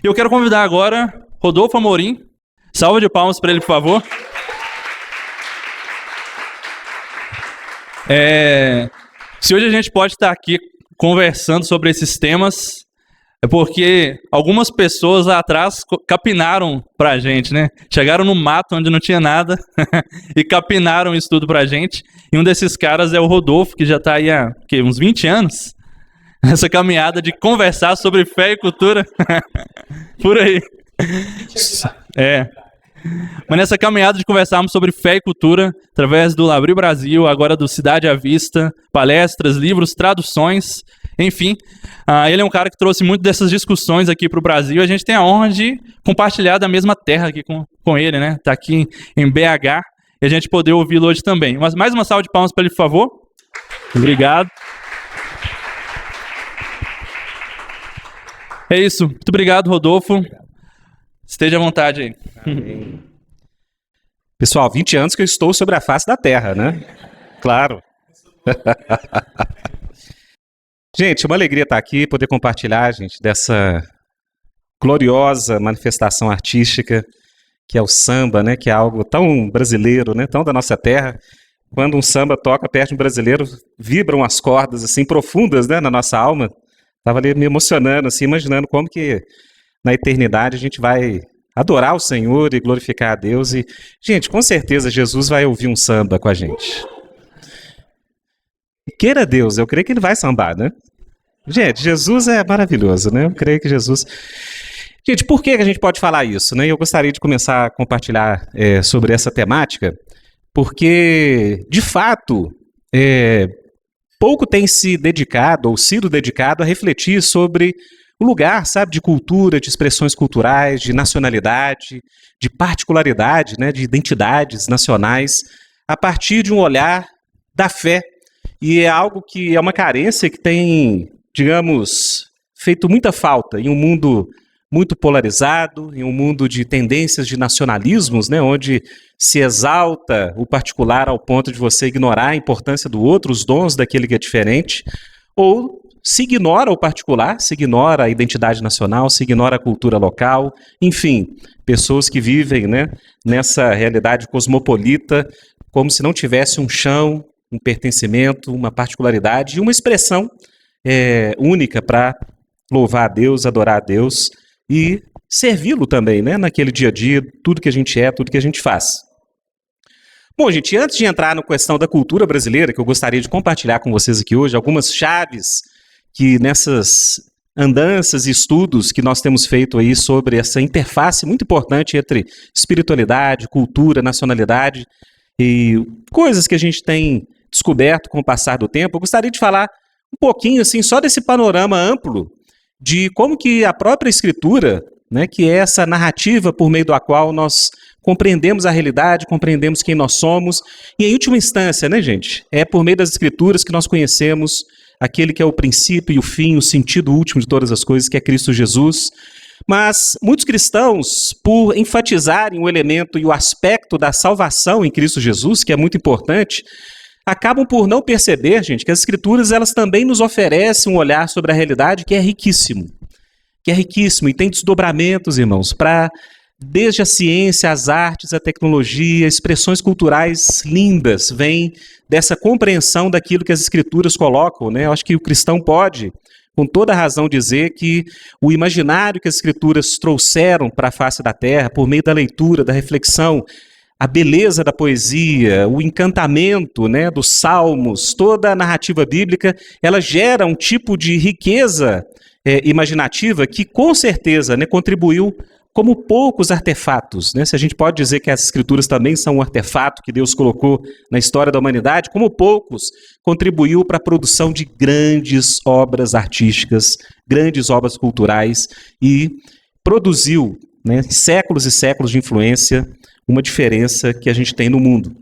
E eu quero convidar agora Rodolfo Amorim. Salva de palmas para ele, por favor. Se hoje a gente pode estar aqui conversando sobre esses temas, é porque algumas pessoas lá atrás capinaram pra gente, né? Chegaram no mato onde não tinha nada e capinaram isso tudo pra gente. E um desses caras é o Rodolfo, que já tá aí há uns 20 anos nessa caminhada de conversar sobre fé e cultura. Por aí. Mas nessa caminhada de conversarmos sobre fé e cultura, através do Labri Brasil, agora do Cidade à Vista, palestras, livros, traduções, enfim. Ele é um cara que trouxe muito dessas discussões aqui para o Brasil. A gente tem a honra de compartilhar da mesma terra aqui com ele, né? Tá aqui em BH e a gente poder ouvi-lo hoje também. Mas mais uma salva de palmas para ele, por favor. Obrigado. É isso. Muito obrigado, Rodolfo. Esteja à vontade aí. Amém. Pessoal, 20 anos que eu estou sobre a face da terra, né? Claro. Gente, uma alegria estar aqui, poder compartilhar, gente, dessa gloriosa manifestação artística que é o samba, né? Que é algo tão brasileiro, né? Tão da nossa terra. Quando um samba toca perto de um brasileiro, vibram as cordas assim profundas, né? Na nossa alma. Estava ali me emocionando, assim, imaginando como que na eternidade a gente vai adorar o Senhor e glorificar a Deus. E, gente, com certeza Jesus vai ouvir um samba com a gente. Queira Deus, eu creio que ele vai sambar, né? Gente, Jesus é maravilhoso, né? Eu creio que Jesus... Gente, por que a gente pode falar isso, né? Eu gostaria de começar a compartilhar sobre essa temática, porque, de fato, pouco tem se dedicado ou sido dedicado a refletir sobre o lugar, sabe, de cultura, de expressões culturais, de nacionalidade, de particularidade, né, de identidades nacionais, a partir de um olhar da fé. E é algo que é uma carência que tem, digamos, feito muita falta em um mundo muito polarizado, em um mundo de tendências de nacionalismos, né, onde se exalta o particular ao ponto de você ignorar a importância do outro, os dons daquele que é diferente, ou se ignora o particular, se ignora a identidade nacional, se ignora a cultura local, enfim, pessoas que vivem, né, nessa realidade cosmopolita, como se não tivesse um chão, um pertencimento, uma particularidade e uma expressão única para louvar a Deus, adorar a Deus e servi-lo também, né, naquele dia a dia, tudo que a gente é, tudo que a gente faz. Bom, gente, antes de entrar na questão da cultura brasileira, que eu gostaria de compartilhar com vocês aqui hoje, algumas chaves que nessas andanças e estudos que nós temos feito aí sobre essa interface muito importante entre espiritualidade, cultura, nacionalidade e coisas que a gente tem descoberto com o passar do tempo, eu gostaria de falar um pouquinho, assim, só desse panorama amplo de como que a própria Escritura, né, que é essa narrativa por meio da qual nós compreendemos a realidade, compreendemos quem nós somos, e em última instância, né, gente, é por meio das Escrituras que nós conhecemos aquele que é o princípio e o fim, o sentido último de todas as coisas, que é Cristo Jesus. Mas muitos cristãos, por enfatizarem o elemento e o aspecto da salvação em Cristo Jesus, que é muito importante, acabam por não perceber, gente, que as Escrituras elas também nos oferecem um olhar sobre a realidade que é riquíssimo e tem desdobramentos, irmãos, para desde a ciência, as artes, a tecnologia, expressões culturais lindas, vêm dessa compreensão daquilo que as Escrituras colocam, né? Eu acho que o cristão pode, com toda razão, dizer que o imaginário que as Escrituras trouxeram para a face da terra, por meio da leitura, da reflexão, a beleza da poesia, o encantamento, né, dos salmos, toda a narrativa bíblica, ela gera um tipo de riqueza imaginativa que, com certeza, né, contribuiu como poucos artefatos, né? Se a gente pode dizer que as Escrituras também são um artefato que Deus colocou na história da humanidade, como poucos contribuiu para a produção de grandes obras artísticas, grandes obras culturais e produziu, né, séculos e séculos de influência, uma diferença que a gente tem no mundo.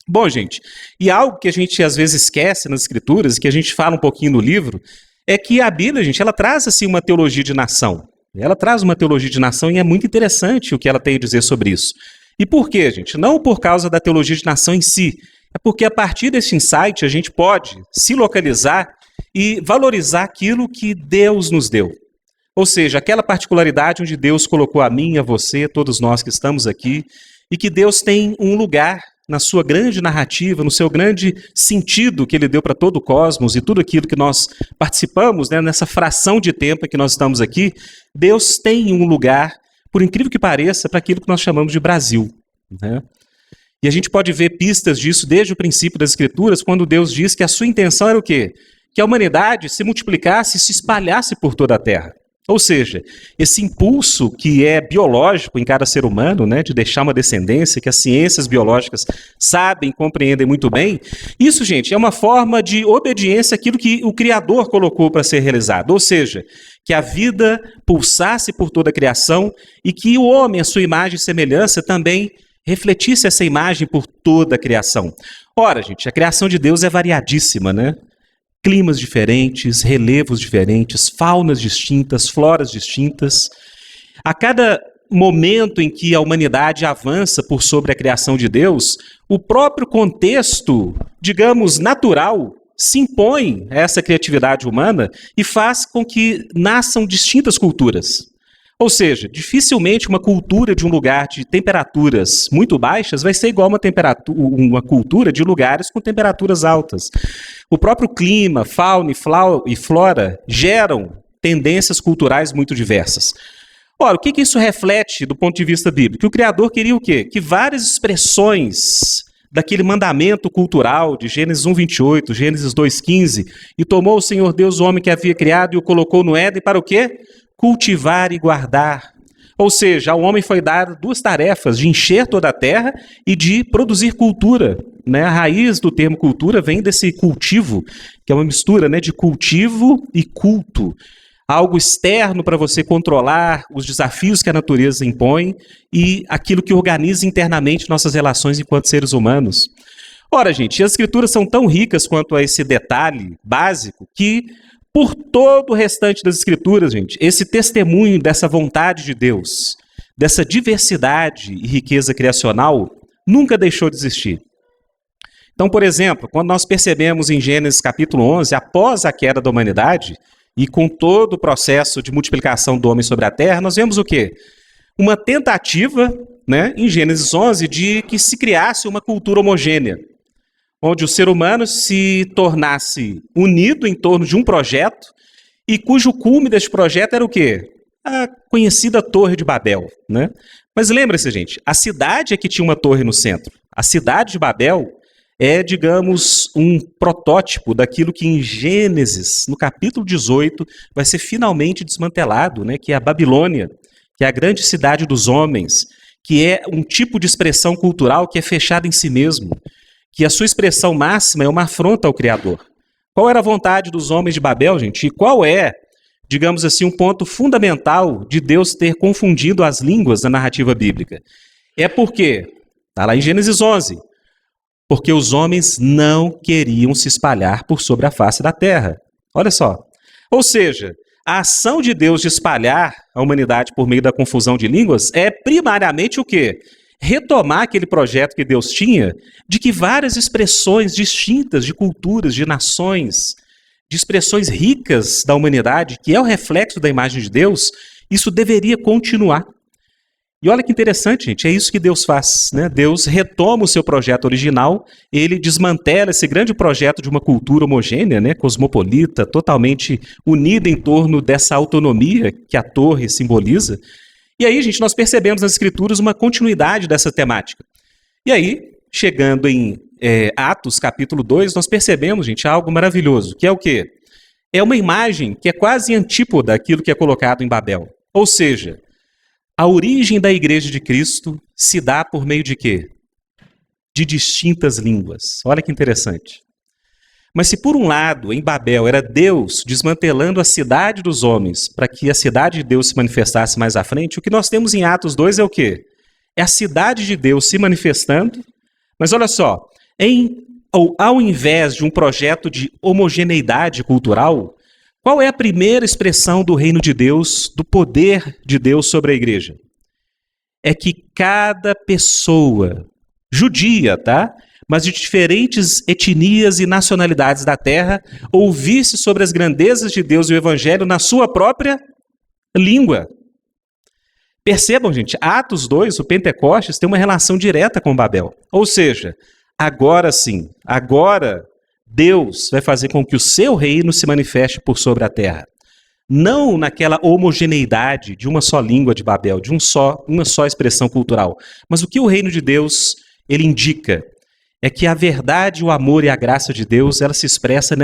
Bom, gente, e algo que a gente às vezes esquece nas Escrituras, que a gente fala um pouquinho no livro, é que a Bíblia, gente, ela traz assim uma teologia de nação. Ela traz uma teologia de nação e é muito interessante o que ela tem a dizer sobre isso. E por quê, gente? Não por causa da teologia de nação em si, é porque a partir desse insight a gente pode se localizar e valorizar aquilo que Deus nos deu. Ou seja, aquela particularidade onde Deus colocou a mim, a você, todos nós que estamos aqui, e que Deus tem um lugar na sua grande narrativa, no seu grande sentido que Ele deu para todo o cosmos e tudo aquilo que nós participamos, né, nessa fração de tempo que nós estamos aqui, Deus tem um lugar, por incrível que pareça, para aquilo que nós chamamos de Brasil, né? E a gente pode ver pistas disso desde o princípio das Escrituras, quando Deus diz que a sua intenção era o quê? Que a humanidade se multiplicasse e se espalhasse por toda a Terra. Ou seja, esse impulso que é biológico em cada ser humano, né, de deixar uma descendência, que as ciências biológicas sabem, compreendem muito bem, isso, gente, é uma forma de obediência àquilo que o Criador colocou para ser realizado. Ou seja, que a vida pulsasse por toda a criação e que o homem, a sua imagem e semelhança, também refletisse essa imagem por toda a criação. Ora, gente, a criação de Deus é variadíssima, né? Climas diferentes, relevos diferentes, faunas distintas, floras distintas. A cada momento em que a humanidade avança por sobre a criação de Deus, o próprio contexto, digamos, natural, se impõe a essa criatividade humana e faz com que nasçam distintas culturas. Ou seja, dificilmente uma cultura de um lugar de temperaturas muito baixas vai ser igual a uma cultura de lugares com temperaturas altas. O próprio clima, fauna e flora geram tendências culturais muito diversas. Ora, o que isso reflete do ponto de vista bíblico? Que o Criador queria o quê? Que várias expressões daquele mandamento cultural de Gênesis 1:28, Gênesis 2:15, e tomou o Senhor Deus o homem que havia criado e o colocou no Éden para o quê? Cultivar e guardar. Ou seja, ao homem foi dado duas tarefas, de encher toda a terra e de produzir cultura, né? A raiz do termo cultura vem desse cultivo, que é uma mistura, né, de cultivo e culto. Algo externo para você controlar os desafios que a natureza impõe e aquilo que organiza internamente nossas relações enquanto seres humanos. Ora, gente, as escrituras são tão ricas quanto a esse detalhe básico que por todo o restante das Escrituras, gente, esse testemunho dessa vontade de Deus, dessa diversidade e riqueza criacional, nunca deixou de existir. Então, por exemplo, quando nós percebemos em Gênesis capítulo 11, após a queda da humanidade, e com todo o processo de multiplicação do homem sobre a terra, nós vemos o quê? Uma tentativa, né, em Gênesis 11, de que se criasse uma cultura homogênea, onde o ser humano se tornasse unido em torno de um projeto e cujo cume deste projeto era o quê? A conhecida Torre de Babel, né? Mas lembre-se, gente, a cidade é que tinha uma torre no centro. A cidade de Babel é, digamos, um protótipo daquilo que em Gênesis, no capítulo 18, vai ser finalmente desmantelado, né? Que é a Babilônia, que é a grande cidade dos homens, que é um tipo de expressão cultural que é fechada em si mesmo, que a sua expressão máxima é uma afronta ao Criador. Qual era a vontade dos homens de Babel, gente? E qual é, digamos assim, um ponto fundamental de Deus ter confundido as línguas da narrativa bíblica? É porque, está lá em Gênesis 11, porque os homens não queriam se espalhar por sobre a face da terra. Olha só. Ou seja, a ação de Deus de espalhar a humanidade por meio da confusão de línguas é primariamente o quê? Retomar aquele projeto que Deus tinha de que várias expressões distintas de culturas, de nações, de expressões ricas da humanidade, que é o reflexo da imagem de Deus, isso deveria continuar. E olha que interessante, gente, é isso que Deus faz, né? Deus retoma o seu projeto original, ele desmantela esse grande projeto de uma cultura homogênea, né, cosmopolita, totalmente unida em torno dessa autonomia que a torre simboliza. E aí, gente, nós percebemos nas Escrituras uma continuidade dessa temática. E aí, chegando em Atos, capítulo 2, nós percebemos, gente, algo maravilhoso, que é o quê? É uma imagem que é quase antípoda daquilo que é colocado em Babel. Ou seja, a origem da Igreja de Cristo se dá por meio de quê? De distintas línguas. Olha que interessante. Mas se por um lado, em Babel, era Deus desmantelando a cidade dos homens para que a cidade de Deus se manifestasse mais à frente, o que nós temos em Atos 2 é o quê? É a cidade de Deus se manifestando, mas olha só, ao invés de um projeto de homogeneidade cultural, qual é a primeira expressão do reino de Deus, do poder de Deus sobre a igreja? É que cada pessoa, judia, tá? Mas de diferentes etnias e nacionalidades da terra, ouvisse sobre as grandezas de Deus e o Evangelho na sua própria Língua. Percebam, gente, Atos 2, o Pentecostes, tem uma relação direta com Babel. Ou seja, agora sim, agora Deus vai fazer com que o seu reino se manifeste por sobre a terra. Não naquela homogeneidade de uma só língua de Babel, de uma só expressão cultural. Mas o que o reino de Deus ele indica é que a verdade, o amor e a graça de Deus, ela se expressa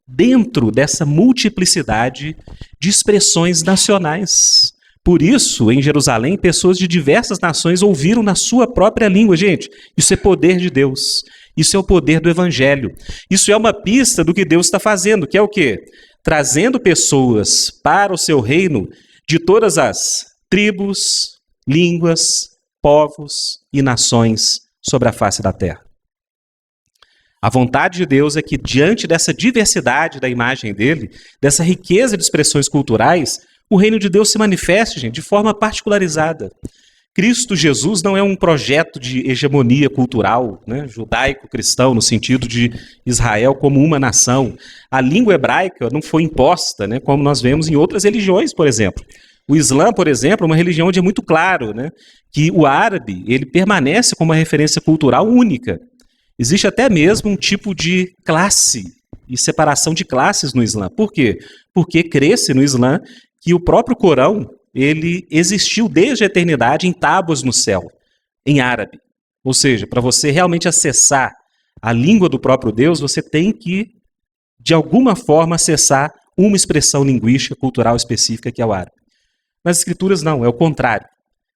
dentro dessa multiplicidade de expressões nacionais. Por isso, em Jerusalém, pessoas de diversas nações ouviram na sua própria língua. Gente, isso é poder de Deus. Isso é o poder do Evangelho. Isso é uma pista do que Deus está fazendo, que é o quê? Trazendo pessoas para o seu reino de todas as tribos, línguas, povos e nações sobre a face da terra. A vontade de Deus é que, diante dessa diversidade da imagem dele, dessa riqueza de expressões culturais, o reino de Deus se manifeste, gente, de forma particularizada. Cristo Jesus não é um projeto de hegemonia cultural, né, judaico-cristão, no sentido de Israel como uma nação. A língua hebraica não foi imposta, né, como nós vemos em outras religiões, por exemplo. O Islã, por exemplo, é uma religião onde é muito claro, né, que o árabe ele permanece como uma referência cultural única. Existe até mesmo um tipo de classe e separação de classes no Islã. Por quê? Porque crê-se no Islã que o próprio Corão ele existiu desde a eternidade em tábuas no céu, em árabe. Ou seja, para você realmente acessar a língua do próprio Deus, você tem que, de alguma forma, acessar uma expressão linguística, cultural específica, que é o árabe. Nas Escrituras, não, é o contrário.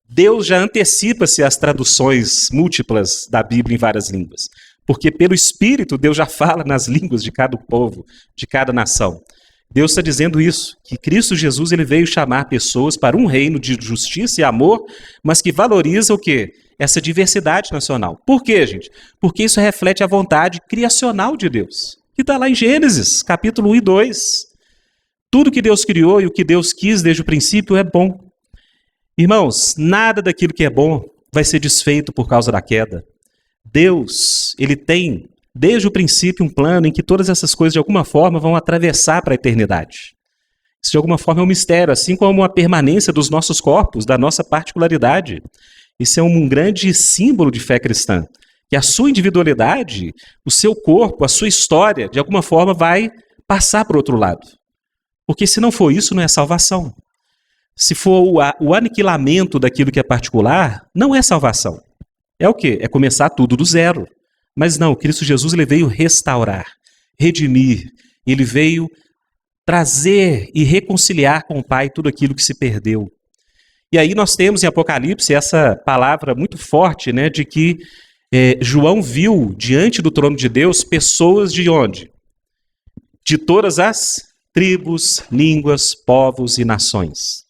Deus já antecipa-se às traduções múltiplas da Bíblia em várias línguas. Porque pelo Espírito, Deus já fala nas línguas de cada povo, de cada nação. Deus está dizendo isso, que Cristo Jesus ele veio chamar pessoas para um reino de justiça e amor, mas que valoriza o quê? Essa diversidade nacional. Por quê, gente? Porque isso reflete a vontade criacional de Deus, que está lá em Gênesis, capítulo 1 e 2. Tudo que Deus criou e o que Deus quis desde o princípio é bom. Irmãos, nada daquilo que é bom vai ser desfeito por causa da queda. Deus, ele tem desde o princípio um plano em que todas essas coisas de alguma forma vão atravessar para a eternidade. Isso de alguma forma é um mistério, assim como a permanência dos nossos corpos, da nossa particularidade. Isso é um grande símbolo de fé cristã, que a sua individualidade, o seu corpo, a sua história, de alguma forma vai passar para o outro lado. Porque se não for isso, não é salvação. Se for o aniquilamento daquilo que é particular, não é salvação. É o quê? É começar tudo do zero. Mas não, Cristo Jesus ele veio restaurar, redimir, ele veio trazer e reconciliar com o Pai tudo aquilo que se perdeu. E aí nós temos em Apocalipse essa palavra muito forte, né, de que João viu diante do trono de Deus pessoas de onde? De todas as tribos, línguas, povos e nações.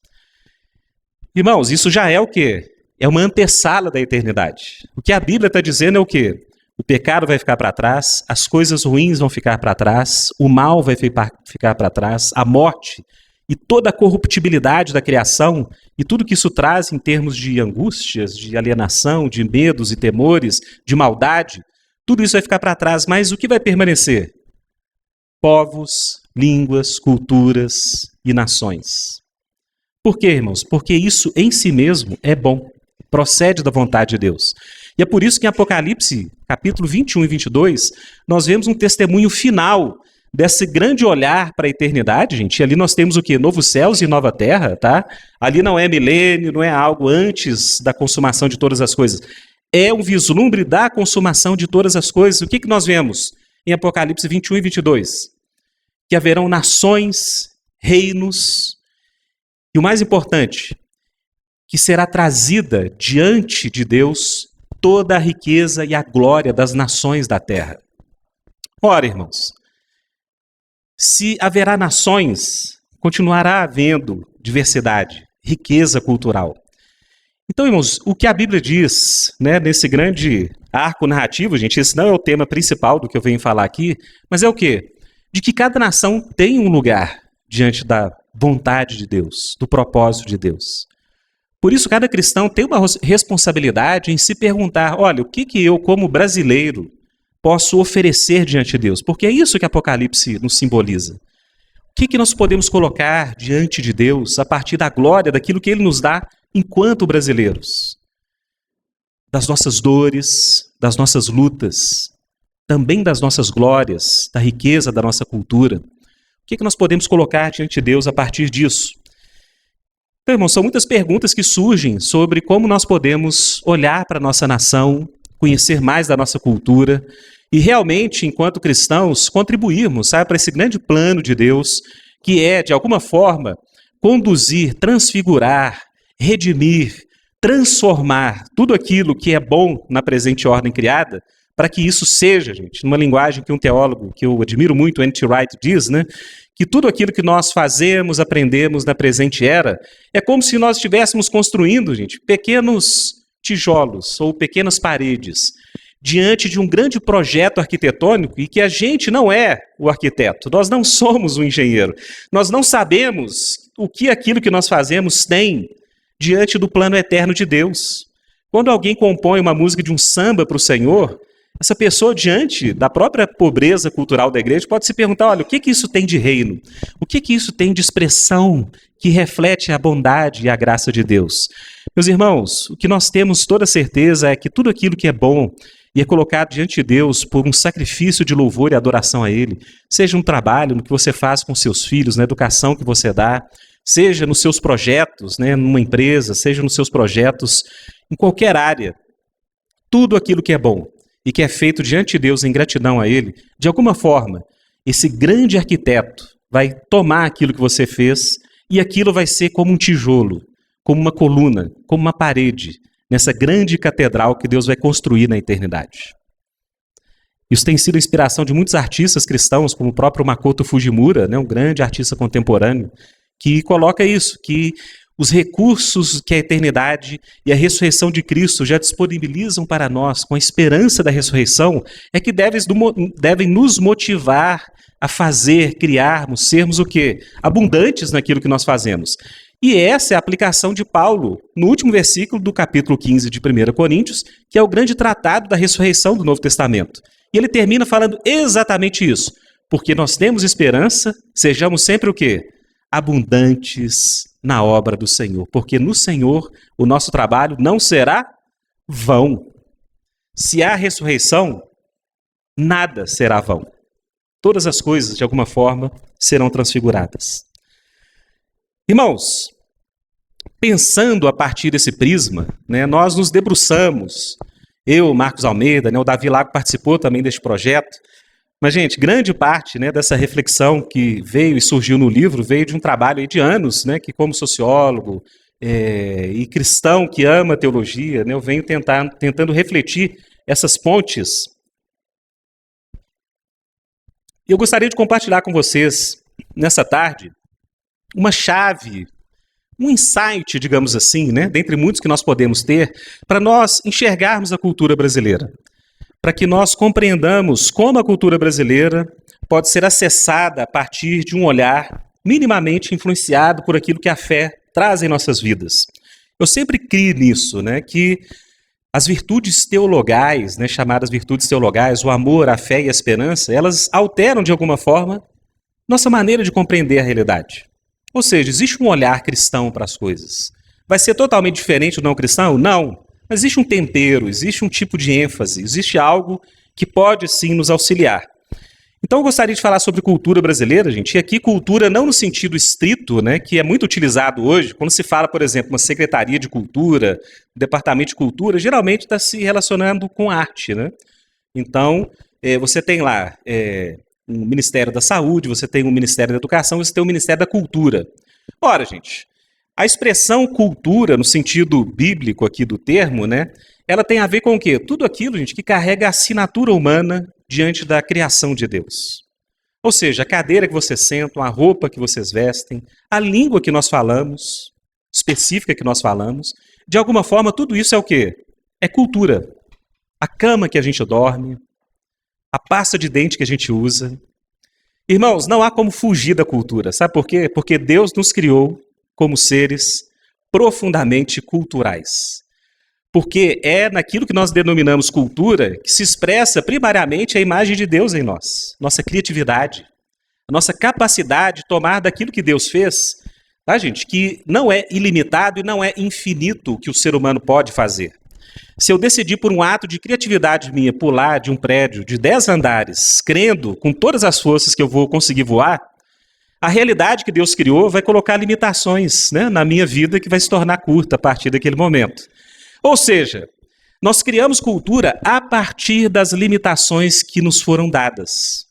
Irmãos, isso já é o quê? É uma antessala da eternidade. O que a Bíblia está dizendo é o quê? O pecado vai ficar para trás, as coisas ruins vão ficar para trás, o mal vai ficar para trás, a morte e toda a corruptibilidade da criação e tudo que isso traz em termos de angústias, de alienação, de medos e temores, de maldade, tudo isso vai ficar para trás, mas o que vai permanecer? Povos, línguas, culturas e nações. Por quê, irmãos? Porque isso em si mesmo é bom, procede da vontade de Deus. E é por isso que em Apocalipse, capítulo 21 e 22, nós vemos um testemunho final desse grande olhar para a eternidade, gente. E ali nós temos o quê? Novos céus e nova terra, tá? Ali não é milênio, não é algo antes da consumação de todas as coisas. É um vislumbre da consumação de todas as coisas. O que nós vemos em Apocalipse 21 e 22? Que haverão nações, reinos, e o mais importante, que será trazida diante de Deus toda a riqueza e a glória das nações da terra. Ora, irmãos, se haverá nações, continuará havendo diversidade, riqueza cultural. Então, irmãos, o que a Bíblia diz, né, nesse grande arco narrativo, gente, esse não é o tema principal do que eu venho falar aqui, mas é o quê? De que cada nação tem um lugar diante da vontade de Deus, do propósito de Deus. Por isso, cada cristão tem uma responsabilidade em se perguntar, olha, o que eu, como brasileiro, posso oferecer diante de Deus? Porque é isso que Apocalipse nos simboliza. O que nós podemos colocar diante de Deus a partir da glória, daquilo que Ele nos dá enquanto brasileiros? Das nossas dores, das nossas lutas, também das nossas glórias, da riqueza da nossa cultura. O que nós podemos colocar diante de Deus a partir disso? Então, irmãos, são muitas perguntas que surgem sobre como nós podemos olhar para a nossa nação, conhecer mais da nossa cultura e realmente, enquanto cristãos, contribuirmos, sabe, para esse grande plano de Deus, que é, de alguma forma, conduzir, transfigurar, redimir, transformar tudo aquilo que é bom na presente ordem criada, para que isso seja, gente, numa linguagem que um teólogo que eu admiro muito, N.T. Wright, diz, né? Que tudo aquilo que nós fazemos, aprendemos na presente era, é como se nós estivéssemos construindo, gente, pequenos tijolos ou pequenas paredes diante de um grande projeto arquitetônico e que a gente não é o arquiteto, nós não somos o engenheiro, nós não sabemos o que aquilo que nós fazemos tem diante do plano eterno de Deus. Quando alguém compõe uma música de um samba para o Senhor, essa pessoa, diante da própria pobreza cultural da igreja, pode se perguntar, olha, o que isso tem de reino? O que isso tem de expressão que reflete a bondade e a graça de Deus? Meus irmãos, o que nós temos toda certeza é que tudo aquilo que é bom e é colocado diante de Deus por um sacrifício de louvor e adoração a Ele, seja um trabalho no que você faz com seus filhos, na educação que você dá, seja nos seus projetos, né, numa empresa, seja nos seus projetos em qualquer área, tudo aquilo que é bom e que é feito diante de Deus em gratidão a Ele, de alguma forma, esse grande arquiteto vai tomar aquilo que você fez e aquilo vai ser como um tijolo, como uma coluna, como uma parede, nessa grande catedral que Deus vai construir na eternidade. Isso tem sido a inspiração de muitos artistas cristãos, como o próprio Makoto Fujimura, né, um grande artista contemporâneo, que coloca isso, que os recursos que a eternidade e a ressurreição de Cristo já disponibilizam para nós, com a esperança da ressurreição, é que devem nos motivar a fazer, criarmos, sermos o quê? Abundantes naquilo que nós fazemos. E essa é a aplicação de Paulo no último versículo do capítulo 15 de 1 Coríntios, que é o grande tratado da ressurreição do Novo Testamento. E ele termina falando exatamente isso. Porque nós temos esperança, sejamos sempre o quê? Abundantes na obra do Senhor. Porque no Senhor o nosso trabalho não será vão. Se há ressurreição, nada será vão. Todas as coisas, de alguma forma, serão transfiguradas. Irmãos, pensando a partir desse prisma, né, nós nos debruçamos, eu, Marcos Almeida, né, o Davi Lago participou também deste projeto, mas, gente, grande parte, né, dessa reflexão que veio e surgiu no livro veio de um trabalho aí de anos, né, que como sociólogo e cristão que ama a teologia, né, eu venho tentando refletir essas pontes. E eu gostaria de compartilhar com vocês, nessa tarde, uma chave, um insight, digamos assim, né, dentre muitos que nós podemos ter, para nós enxergarmos a cultura brasileira, para que nós compreendamos como a cultura brasileira pode ser acessada a partir de um olhar minimamente influenciado por aquilo que a fé traz em nossas vidas. Eu sempre criei nisso, né, que as virtudes teologais, né, chamadas virtudes teologais, o amor, a fé e a esperança, elas alteram de alguma forma nossa maneira de compreender a realidade. Ou seja, existe um olhar cristão para as coisas. Vai ser totalmente diferente do não cristão? Não. Mas existe um tempero, existe um tipo de ênfase, existe algo que pode sim nos auxiliar. Então eu gostaria de falar sobre cultura brasileira, gente, e aqui cultura não no sentido estrito, né, que é muito utilizado hoje, quando se fala, por exemplo, uma secretaria de cultura, um departamento de cultura, geralmente está se relacionando com arte, né? Então, você tem lá um Ministério da Saúde, você tem um Ministério da Educação, você tem um Ministério da Cultura. Ora, gente, a expressão cultura, no sentido bíblico aqui do termo, né, ela tem a ver com o quê? Tudo aquilo, gente, que carrega a assinatura humana diante da criação de Deus. Ou seja, a cadeira que vocês sentam, a roupa que vocês vestem, a língua que nós falamos, específica que nós falamos, de alguma forma tudo isso é o quê? É cultura. A cama que a gente dorme, a pasta de dente que a gente usa. Irmãos, não há como fugir da cultura. Sabe por quê? Porque Deus nos criou como seres profundamente culturais. Porque é naquilo que nós denominamos cultura que se expressa primariamente a imagem de Deus em nós, nossa criatividade, a nossa capacidade de tomar daquilo que Deus fez, tá, gente? Que não é ilimitado e não é infinito o que o ser humano pode fazer. Se eu decidir por um ato de criatividade minha pular de um prédio de 10 andares, crendo com todas as forças que eu vou conseguir voar, a realidade que Deus criou vai colocar limitações, né, na minha vida que vai se tornar curta a partir daquele momento. Ou seja, nós criamos cultura a partir das limitações que nos foram dadas.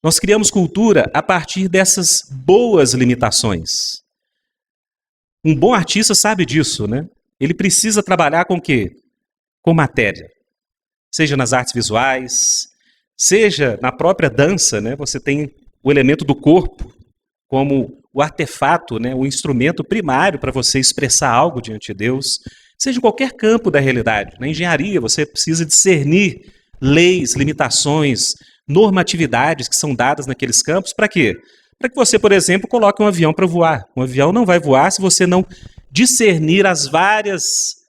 Nós criamos cultura a partir dessas boas limitações. Um bom artista sabe disso, né? Ele precisa trabalhar com o quê? Com matéria. Seja nas artes visuais, seja na própria dança, né? Você tem o elemento do corpo como o artefato, né? O instrumento primário para você expressar algo diante de Deus. Seja em qualquer campo da realidade. Na engenharia, você precisa discernir leis, limitações, normatividades que são dadas naqueles campos. Para quê? Para que você, por exemplo, coloque um avião para voar. Um avião não vai voar se você não discernir as várias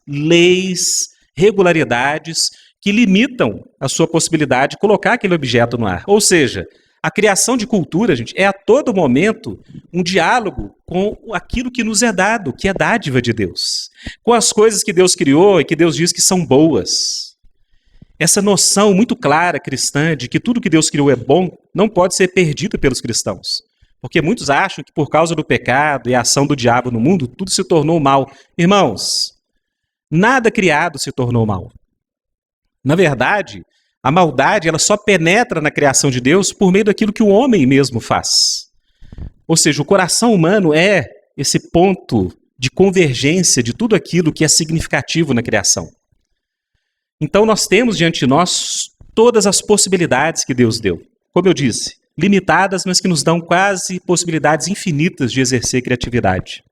leis, regularidades que limitam a sua possibilidade de colocar aquele objeto no ar. Ou seja, a criação de cultura, gente, é a todo momento um diálogo com aquilo que nos é dado, que é dádiva de Deus. Com as coisas que Deus criou e que Deus diz que são boas. Essa noção muito clara cristã de que tudo que Deus criou é bom não pode ser perdida pelos cristãos. Porque muitos acham que por causa do pecado e a ação do diabo no mundo, tudo se tornou mal. Irmãos, nada criado se tornou mal. Na verdade, a maldade ela só penetra na criação de Deus por meio daquilo que o homem mesmo faz. Ou seja, o coração humano é esse ponto de convergência de tudo aquilo que é significativo na criação. Então nós temos diante de nós todas as possibilidades que Deus deu. Como eu disse, limitadas, mas que nos dão quase possibilidades infinitas de exercer criatividade.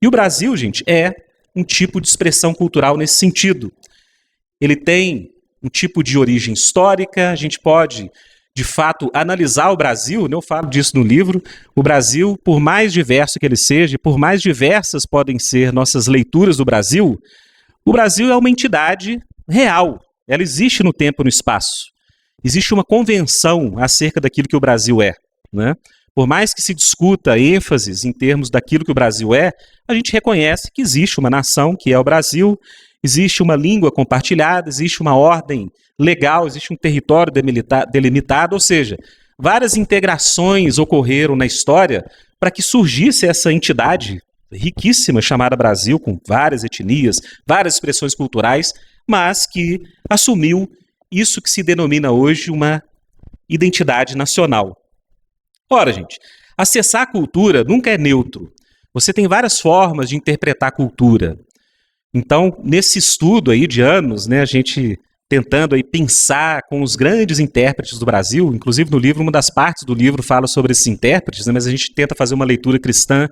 E o Brasil, gente, é um tipo de expressão cultural nesse sentido. Ele tem um tipo de origem histórica, a gente pode, de fato, analisar o Brasil, né? Eu falo disso no livro, o Brasil, por mais diverso que ele seja, por mais diversas podem ser nossas leituras do Brasil, o Brasil é uma entidade real, ela existe no tempo e no espaço. Existe uma convenção acerca daquilo que o Brasil é, né? Por mais que se discuta ênfases em termos daquilo que o Brasil é, a gente reconhece que existe uma nação, que é o Brasil, existe uma língua compartilhada, existe uma ordem legal, existe um território delimitado, ou seja, várias integrações ocorreram na história para que surgisse essa entidade riquíssima chamada Brasil, com várias etnias, várias expressões culturais, mas que assumiu isso que se denomina hoje uma identidade nacional. Ora, gente, acessar a cultura nunca é neutro. Você tem várias formas de interpretar a cultura. Então, nesse estudo aí de anos, né, a gente tentando aí pensar com os grandes intérpretes do Brasil, inclusive no livro, uma das partes do livro fala sobre esses intérpretes, né, mas a gente tenta fazer uma leitura cristã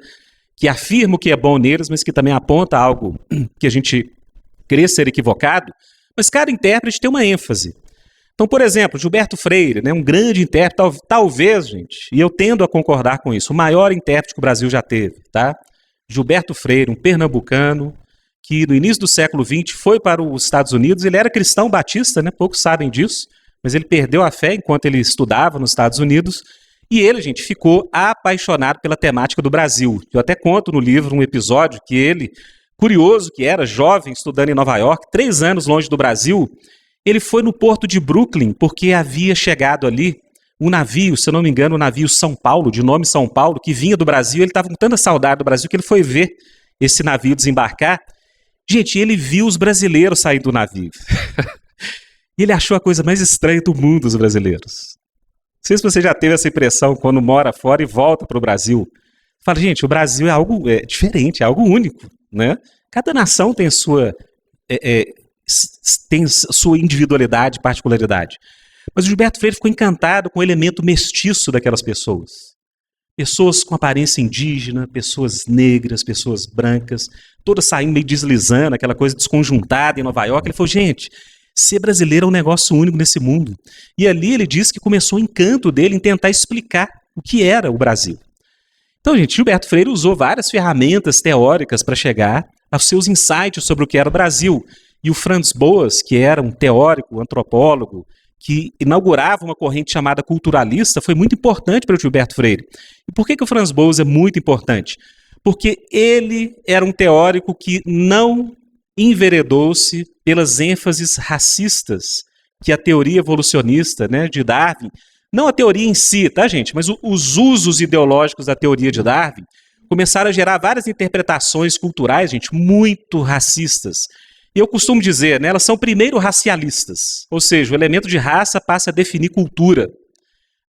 que afirma o que é bom neles, mas que também aponta algo que a gente crê ser equivocado. Mas cada intérprete tem uma ênfase. Então, por exemplo, Gilberto Freire, né, um grande intérprete, talvez, gente, e eu tendo a concordar com isso, o maior intérprete que o Brasil já teve, tá? Gilberto Freire, um pernambucano, que no início do século XX foi para os Estados Unidos, ele era cristão batista, né, poucos sabem disso, mas ele perdeu a fé enquanto ele estudava nos Estados Unidos, e ele, gente, ficou apaixonado pela temática do Brasil. Eu até conto no livro um episódio que ele, curioso que era, jovem, estudando em Nova York, 3 anos longe do Brasil, ele foi no porto de Brooklyn, porque havia chegado ali um navio, se eu não me engano, o navio São Paulo, de nome São Paulo, que vinha do Brasil, ele estava com tanta saudade do Brasil que ele foi ver esse navio desembarcar. Gente, ele viu os brasileiros saindo do navio. E ele achou a coisa mais estranha do mundo, os brasileiros. Não sei se você já teve essa impressão quando mora fora e volta para o Brasil. Fala, gente, o Brasil é algo diferente, é algo único, né? Cada nação tem sua individualidade, particularidade. Mas o Gilberto Freire ficou encantado com o elemento mestiço daquelas pessoas. Pessoas com aparência indígena, pessoas negras, pessoas brancas, todas saindo meio deslizando, aquela coisa desconjuntada em Nova York. Ele falou, gente, ser brasileiro é um negócio único nesse mundo. E ali ele disse que começou o encanto dele em tentar explicar o que era o Brasil. Então, gente, Gilberto Freire usou várias ferramentas teóricas para chegar aos seus insights sobre o que era o Brasil. E o Franz Boas, que era um teórico, antropólogo, que inaugurava uma corrente chamada culturalista, foi muito importante para o Gilberto Freire. E por que o Franz Boas é muito importante? Porque ele era um teórico que não enveredou-se pelas ênfases racistas que a teoria evolucionista, né, de Darwin, não a teoria em si, tá, gente, mas os usos ideológicos da teoria de Darwin começaram a gerar várias interpretações culturais, gente, muito racistas. E eu costumo dizer, né, elas são primeiro racialistas, ou seja, o elemento de raça passa a definir cultura.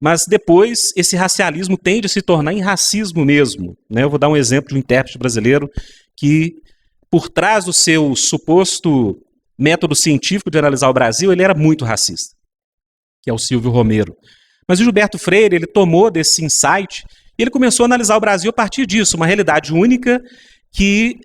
Mas depois esse racialismo tende a se tornar em racismo mesmo, né? Eu vou dar um exemplo de um intérprete brasileiro que, por trás do seu suposto método científico de analisar o Brasil, ele era muito racista, que é o Silvio Romero. Mas o Gilberto Freire, ele tomou desse insight e ele começou a analisar o Brasil a partir disso, uma realidade única que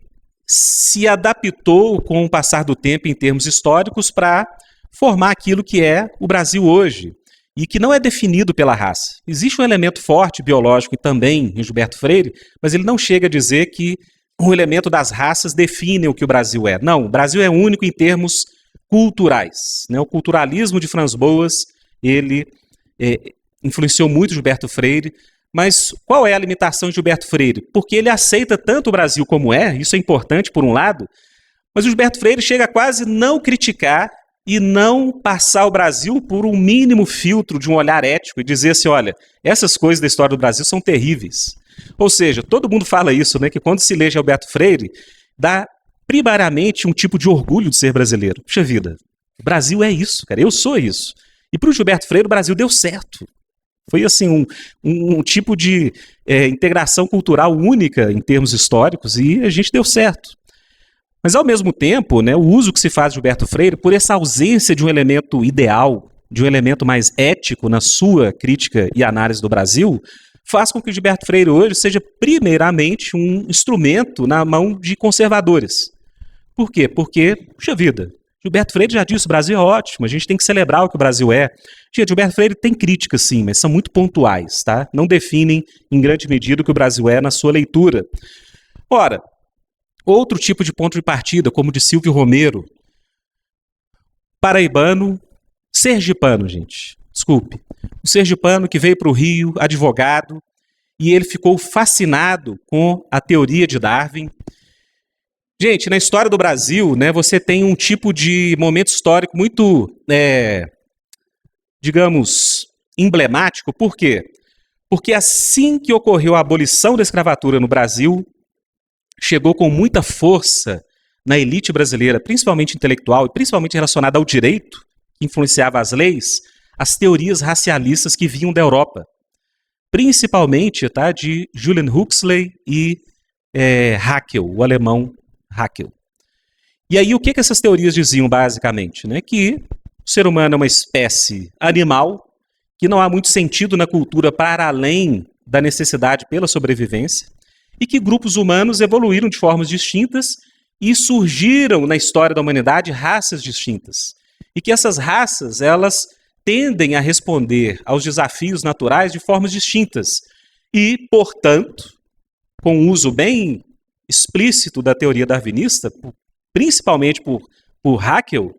se adaptou com o passar do tempo em termos históricos para formar aquilo que é o Brasil hoje e que não é definido pela raça. Existe um elemento forte biológico também em Gilberto Freire, mas ele não chega a dizer que o elemento das raças define o que o Brasil é. Não, o Brasil é único em termos culturais, né? O culturalismo de Franz Boas, ele influenciou muito Gilberto Freire. Mas qual é a limitação de Gilberto Freire? Porque ele aceita tanto o Brasil como é, isso é importante por um lado, mas o Gilberto Freire chega a quase não criticar e não passar o Brasil por um mínimo filtro de um olhar ético e dizer assim, olha, essas coisas da história do Brasil são terríveis. Ou seja, todo mundo fala isso, né? Que quando se lê Gilberto Freire, dá primariamente um tipo de orgulho de ser brasileiro. Puxa vida, o Brasil é isso, cara, eu sou isso. E para o Gilberto Freire o Brasil deu certo. Foi assim um tipo de integração cultural única em termos históricos e a gente deu certo. Mas, ao mesmo tempo, né, o uso que se faz de Gilberto Freire, por essa ausência de um elemento ideal, de um elemento mais ético na sua crítica e análise do Brasil, faz com que o Gilberto Freire hoje seja, primeiramente, um instrumento na mão de conservadores. Por quê? Porque, puxa vida, Gilberto Freire já disse, o Brasil é ótimo, a gente tem que celebrar o que o Brasil é. Gente, Gilberto Freire tem críticas sim, mas são muito pontuais, tá? Não definem em grande medida o que o Brasil é na sua leitura. Ora, outro tipo de ponto de partida, como o de Silvio Romero, paraibano, sergipano, gente, desculpe. Um sergipano que veio para o Rio, advogado, e ele ficou fascinado com a teoria de Darwin. Gente, na história do Brasil, né, você tem um tipo de momento histórico muito, digamos, emblemático. Por quê? Porque assim que ocorreu a abolição da escravatura no Brasil, chegou com muita força na elite brasileira, principalmente intelectual e principalmente relacionada ao direito, que influenciava as leis, as teorias racialistas que vinham da Europa. Principalmente, tá, de Julian Huxley e Haeckel, o alemão Haeckel. E aí, o que essas teorias diziam, basicamente? Né? Que o ser humano é uma espécie animal, que não há muito sentido na cultura para além da necessidade pela sobrevivência, e que grupos humanos evoluíram de formas distintas e surgiram na história da humanidade raças distintas. E que essas raças, elas tendem a responder aos desafios naturais de formas distintas. E, portanto, com um uso bem explícito da teoria darwinista, principalmente por Haeckel,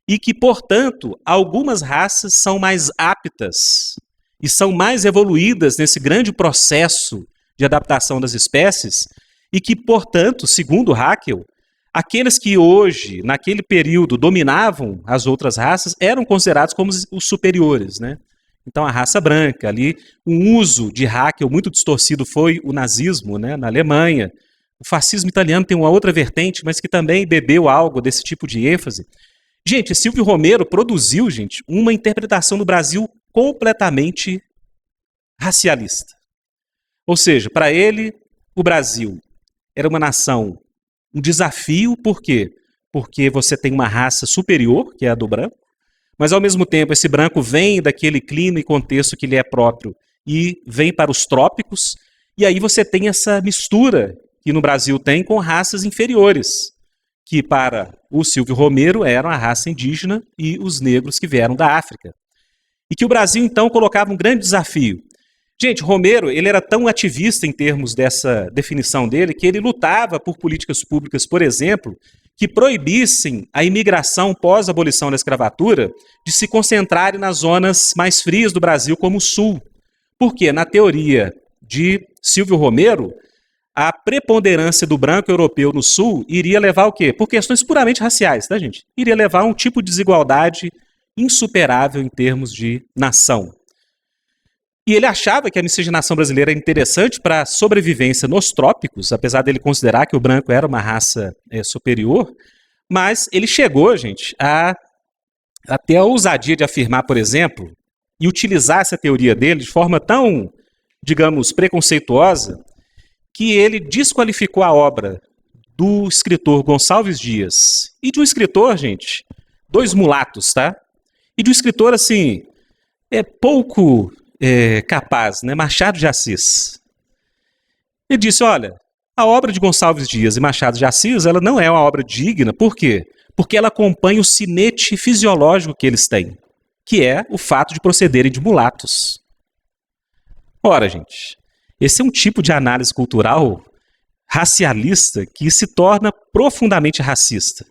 e que, portanto, algumas raças são mais aptas e são mais evoluídas nesse grande processo de adaptação das espécies, e que, portanto, segundo Haeckel, aqueles que hoje, naquele período, dominavam as outras raças, eram considerados como os superiores, né? Então, a raça branca, ali, um uso de Haeckel muito distorcido foi o nazismo, né, na Alemanha. O fascismo italiano tem uma outra vertente, mas que também bebeu algo desse tipo de ênfase. Gente, Silvio Romero produziu, gente, uma interpretação do Brasil completamente racialista. Ou seja, para ele, o Brasil era uma nação, um desafio, por quê? Porque você tem uma raça superior, que é a do branco, mas ao mesmo tempo esse branco vem daquele clima e contexto que lhe é próprio e vem para os trópicos, e aí você tem essa mistura que no Brasil tem com raças inferiores, que para o Silvio Romero eram a raça indígena e os negros que vieram da África. E que o Brasil, então, colocava um grande desafio. Gente, Romero, ele era tão ativista em termos dessa definição dele, que ele lutava por políticas públicas, por exemplo, que proibissem a imigração pós-abolição da escravatura de se concentrarem nas zonas mais frias do Brasil, como o Sul. Porque, na teoria de Silvio Romero, a preponderância do branco europeu no Sul iria levar ao quê? Por questões puramente raciais, tá, gente? Iria levar a um tipo de desigualdade insuperável em termos de nação. E ele achava que a miscigenação brasileira era interessante para a sobrevivência nos trópicos, apesar dele considerar que o branco era uma raça superior, mas ele chegou, gente, até a ousadia de afirmar, por exemplo, e utilizar essa teoria dele de forma tão, digamos, preconceituosa, que ele desqualificou a obra do escritor Gonçalves Dias e de um escritor, gente, dois mulatos, tá? E de um escritor, assim, pouco capaz, né? Machado de Assis. Ele disse, olha, a obra de Gonçalves Dias e Machado de Assis, ela não é uma obra digna, por quê? Porque ela acompanha o sinete fisiológico que eles têm, que é o fato de procederem de mulatos. Ora, gente, esse é um tipo de análise cultural racialista que se torna profundamente racista.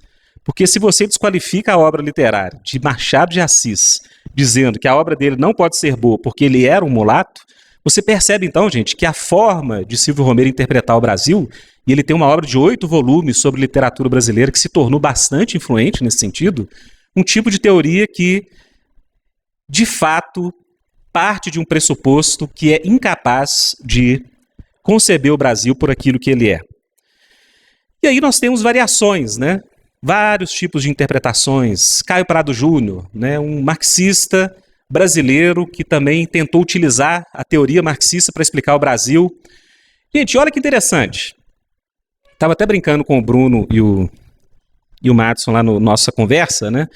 Porque se você desqualifica a obra literária de Machado de Assis, dizendo que a obra dele não pode ser boa porque ele era um mulato, você percebe então, gente, que a forma de Silvio Romero interpretar o Brasil, e ele tem uma obra de 8 volumes sobre literatura brasileira que se tornou bastante influente nesse sentido, um tipo de teoria que, de fato, parte de um pressuposto que é incapaz de conceber o Brasil por aquilo que ele é. E aí nós temos variações, né? Vários tipos de interpretações. Caio Prado Júnior, né? Um marxista brasileiro que também tentou utilizar a teoria marxista para explicar o Brasil. Gente, olha que interessante. Estava até brincando com o Bruno e o Madison lá na nossa conversa, né?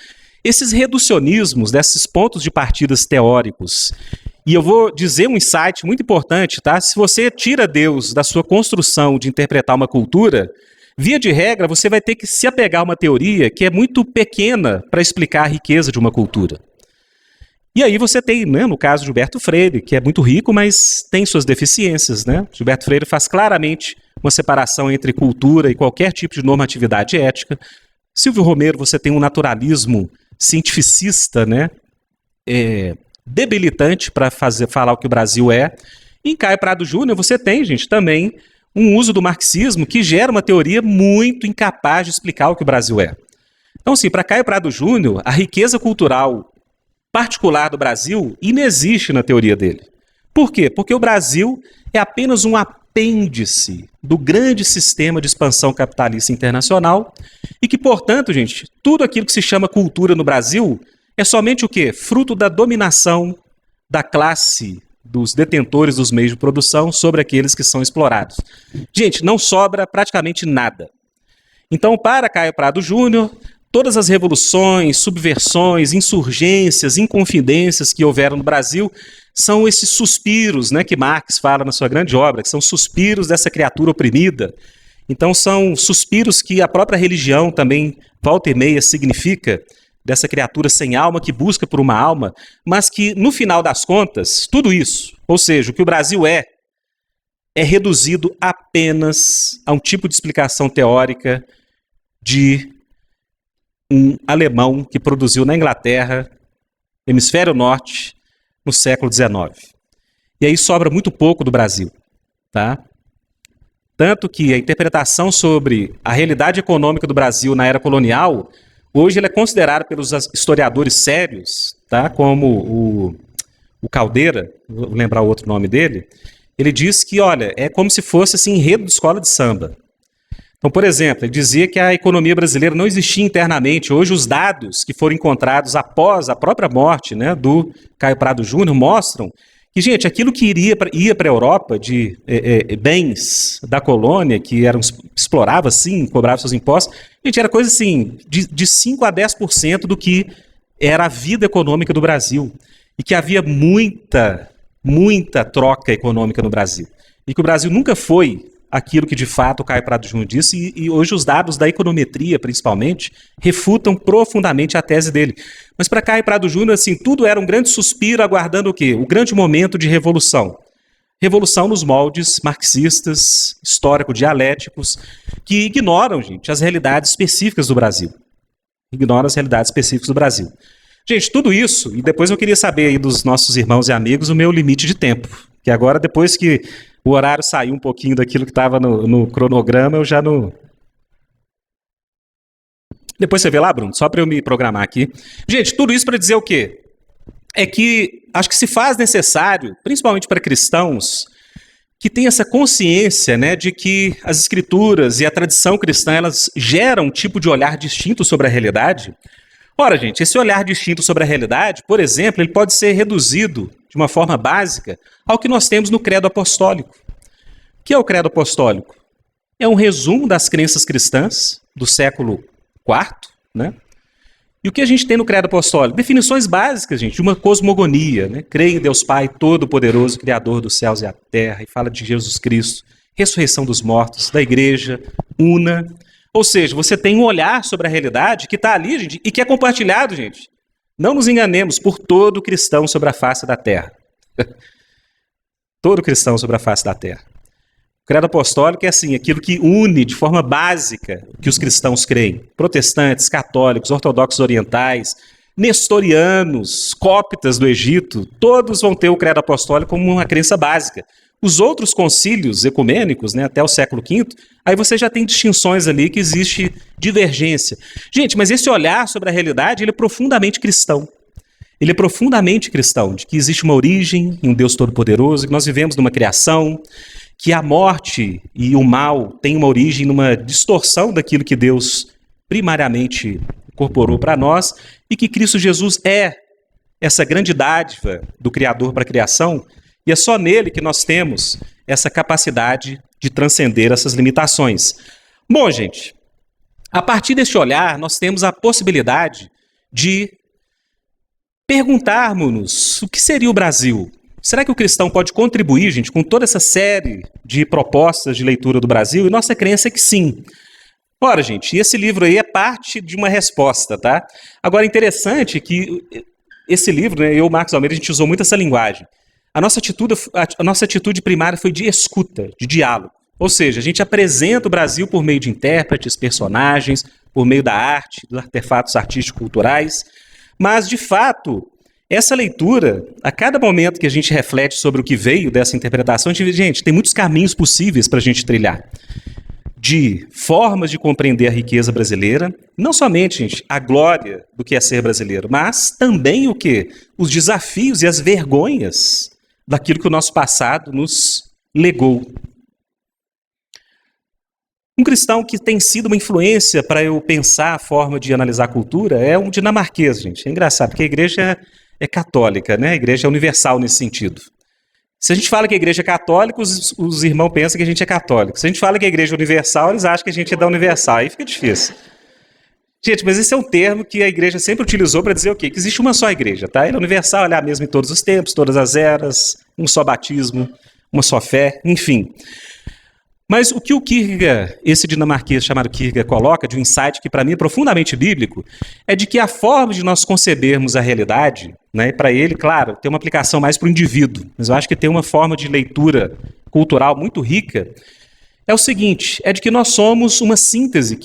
Esses reducionismos desses pontos de partidas teóricos. E eu vou dizer um insight muito importante, tá? Se você tira Deus da sua construção de interpretar uma cultura, via de regra, você vai ter que se apegar a uma teoria que é muito pequena para explicar a riqueza de uma cultura. E aí você tem, né, no caso de Gilberto Freire, que é muito rico, mas tem suas deficiências, né? Gilberto Freire faz claramente uma separação entre cultura e qualquer tipo de normatividade ética. Silvio Romero, você tem um naturalismo cientificista, né? Debilitante para falar o que o Brasil é. E em Caio Prado Júnior, você tem, gente, também um uso do marxismo que gera uma teoria muito incapaz de explicar o que o Brasil é. Então, assim, para Caio Prado Júnior, a riqueza cultural particular do Brasil inexiste na teoria dele. Por quê? Porque o Brasil é apenas um apêndice do grande sistema de expansão capitalista internacional e que, portanto, gente, tudo aquilo que se chama cultura no Brasil é somente o quê? Fruto da dominação da classe dos detentores dos meios de produção sobre aqueles que são explorados. Gente, não sobra praticamente nada. Então, para Caio Prado Júnior, todas as revoluções, subversões, insurgências, inconfidências que houveram no Brasil são esses suspiros, né, que Marx fala na sua grande obra, que são suspiros dessa criatura oprimida. Então, são suspiros que a própria religião também, volta e meia, significa, dessa criatura sem alma que busca por uma alma, mas que, no final das contas, tudo isso, ou seja, o que o Brasil é reduzido apenas a um tipo de explicação teórica de um alemão que produziu na Inglaterra, hemisfério norte, no século XIX. E aí sobra muito pouco do Brasil, tá? Tanto que a interpretação sobre a realidade econômica do Brasil na era colonial, hoje ele é considerado pelos historiadores sérios, tá? Como o Caldeira, vou lembrar o outro nome dele, ele diz que, olha, é como se fosse assim, enredo de escola de samba. Então, por exemplo, ele dizia que a economia brasileira não existia internamente. Hoje, os dados que foram encontrados após a própria morte, né, do Caio Prado Júnior mostram que, gente, aquilo que ia para a Europa de bens da colônia, que explorava, sim, cobrava seus impostos, gente, era coisa assim, de 5% a 10% do que era a vida econômica do Brasil. E que havia muita troca econômica no Brasil. E que o Brasil nunca foi aquilo que de fato o Caio Prado Júnior disse, e hoje os dados da econometria, principalmente, refutam profundamente a tese dele. Mas para Caio Prado Júnior, assim, tudo era um grande suspiro aguardando o quê? O grande momento de revolução. revolução nos moldes marxistas, histórico-dialéticos, que ignoram, gente, as realidades específicas do Brasil. Ignoram as realidades específicas do Brasil. Gente, tudo isso, e depois eu queria saber aí dos nossos irmãos e amigos o meu limite de tempo, que agora, depois que o horário saiu um pouquinho daquilo que estava no cronograma, eu já não... Depois você vê lá, Bruno, só para eu me programar aqui. Gente, tudo isso para dizer o quê? É que acho que se faz necessário, principalmente para cristãos, que tenham essa consciência, né, de que as escrituras e a tradição cristã, elas geram um tipo de olhar distinto sobre a realidade. Ora, gente, esse olhar distinto sobre a realidade, por exemplo, ele pode ser reduzido de uma forma básica ao que nós temos no credo apostólico. O que é o credo apostólico? É um resumo das crenças cristãs do século IV, né? E o que a gente tem no credo apostólico? Definições básicas, gente, de uma cosmogonia, né? Creio em Deus Pai Todo-Poderoso, Criador dos céus e a terra, e fala de Jesus Cristo, ressurreição dos mortos, da igreja, una. Ou seja, você tem um olhar sobre a realidade que está ali, gente, e que é compartilhado, gente. Não nos enganemos, por todo cristão sobre a face da terra. Todo cristão sobre a face da terra. O credo apostólico é assim, aquilo que une de forma básica o que os cristãos creem. Protestantes, católicos, ortodoxos orientais, nestorianos, cóptas do Egito, todos vão ter o credo apostólico como uma crença básica. Os outros concílios ecumênicos, né, até o século V, aí você já tem distinções ali que existe divergência. Gente, mas esse olhar sobre a realidade, ele é profundamente cristão. Ele é profundamente cristão, de que existe uma origem em um Deus Todo-Poderoso, que nós vivemos numa criação, que a morte e o mal têm uma origem numa distorção daquilo que Deus primariamente incorporou para nós e que Cristo Jesus é essa grande dádiva do Criador para a criação e é só nele que nós temos essa capacidade de transcender essas limitações. Bom, gente, a partir deste olhar, nós temos a possibilidade de perguntarmos-nos o que seria o Brasil. Será que o cristão pode contribuir, gente, com toda essa série de propostas de leitura do Brasil? E nossa crença é que sim. Ora, gente, esse livro aí é parte de uma resposta, tá? Agora, interessante que esse livro, né, eu e o Marcos Almeida, a gente usou muito essa linguagem. A nossa atitude primária foi de escuta, de diálogo. Ou seja, a gente apresenta o Brasil por meio de intérpretes, personagens, por meio da arte, dos artefatos artístico-culturais. Mas, de fato, essa leitura, a cada momento que a gente reflete sobre o que veio dessa interpretação, a gente vê, gente, tem muitos caminhos possíveis para a gente trilhar. De formas de compreender a riqueza brasileira, não somente, gente, a glória do que é ser brasileiro, mas também o quê? Os desafios e as vergonhas daquilo que o nosso passado nos legou. Um cristão que tem sido uma influência para eu pensar a forma de analisar a cultura é um dinamarquês, gente. É engraçado, porque a igreja é católica, né? A igreja é universal nesse sentido. Se a gente fala que a igreja é católica, os irmãos pensam que a gente é católico. Se a gente fala que a igreja é universal, eles acham que a gente é da universal. Aí fica difícil. Gente, mas esse é um termo que a igreja sempre utilizou para dizer o quê? Que existe uma só igreja, tá? Ela é universal, ela é a mesma em todos os tempos, todas as eras, um só batismo, uma só fé, enfim. Mas o que o Kierkegaard, esse dinamarquês chamado Kierkegaard, coloca de um insight que para mim é profundamente bíblico, é de que a forma de nós concebermos a realidade, né, para ele, claro, tem uma aplicação mais para o indivíduo, mas eu acho que tem uma forma de leitura cultural muito rica, é o seguinte, é de que nós somos uma síntese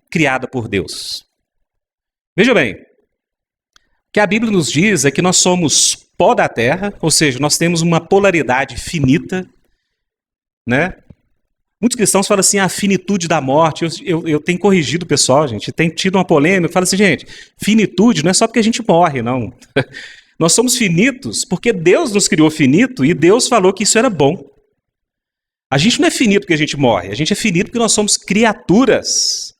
criada por Deus. Veja bem, o que a Bíblia nos diz é que nós somos pó da terra, ou seja, nós temos uma polaridade finita, né? Muitos cristãos falam assim, a finitude da morte. Eu tenho corrigido o pessoal, gente. Tem tido uma polêmica. Fala assim, gente, finitude não é só porque a gente morre, não. Nós somos finitos porque Deus nos criou finito e Deus falou que isso era bom. A gente não é finito porque a gente morre. A gente é finito porque nós somos criaturas.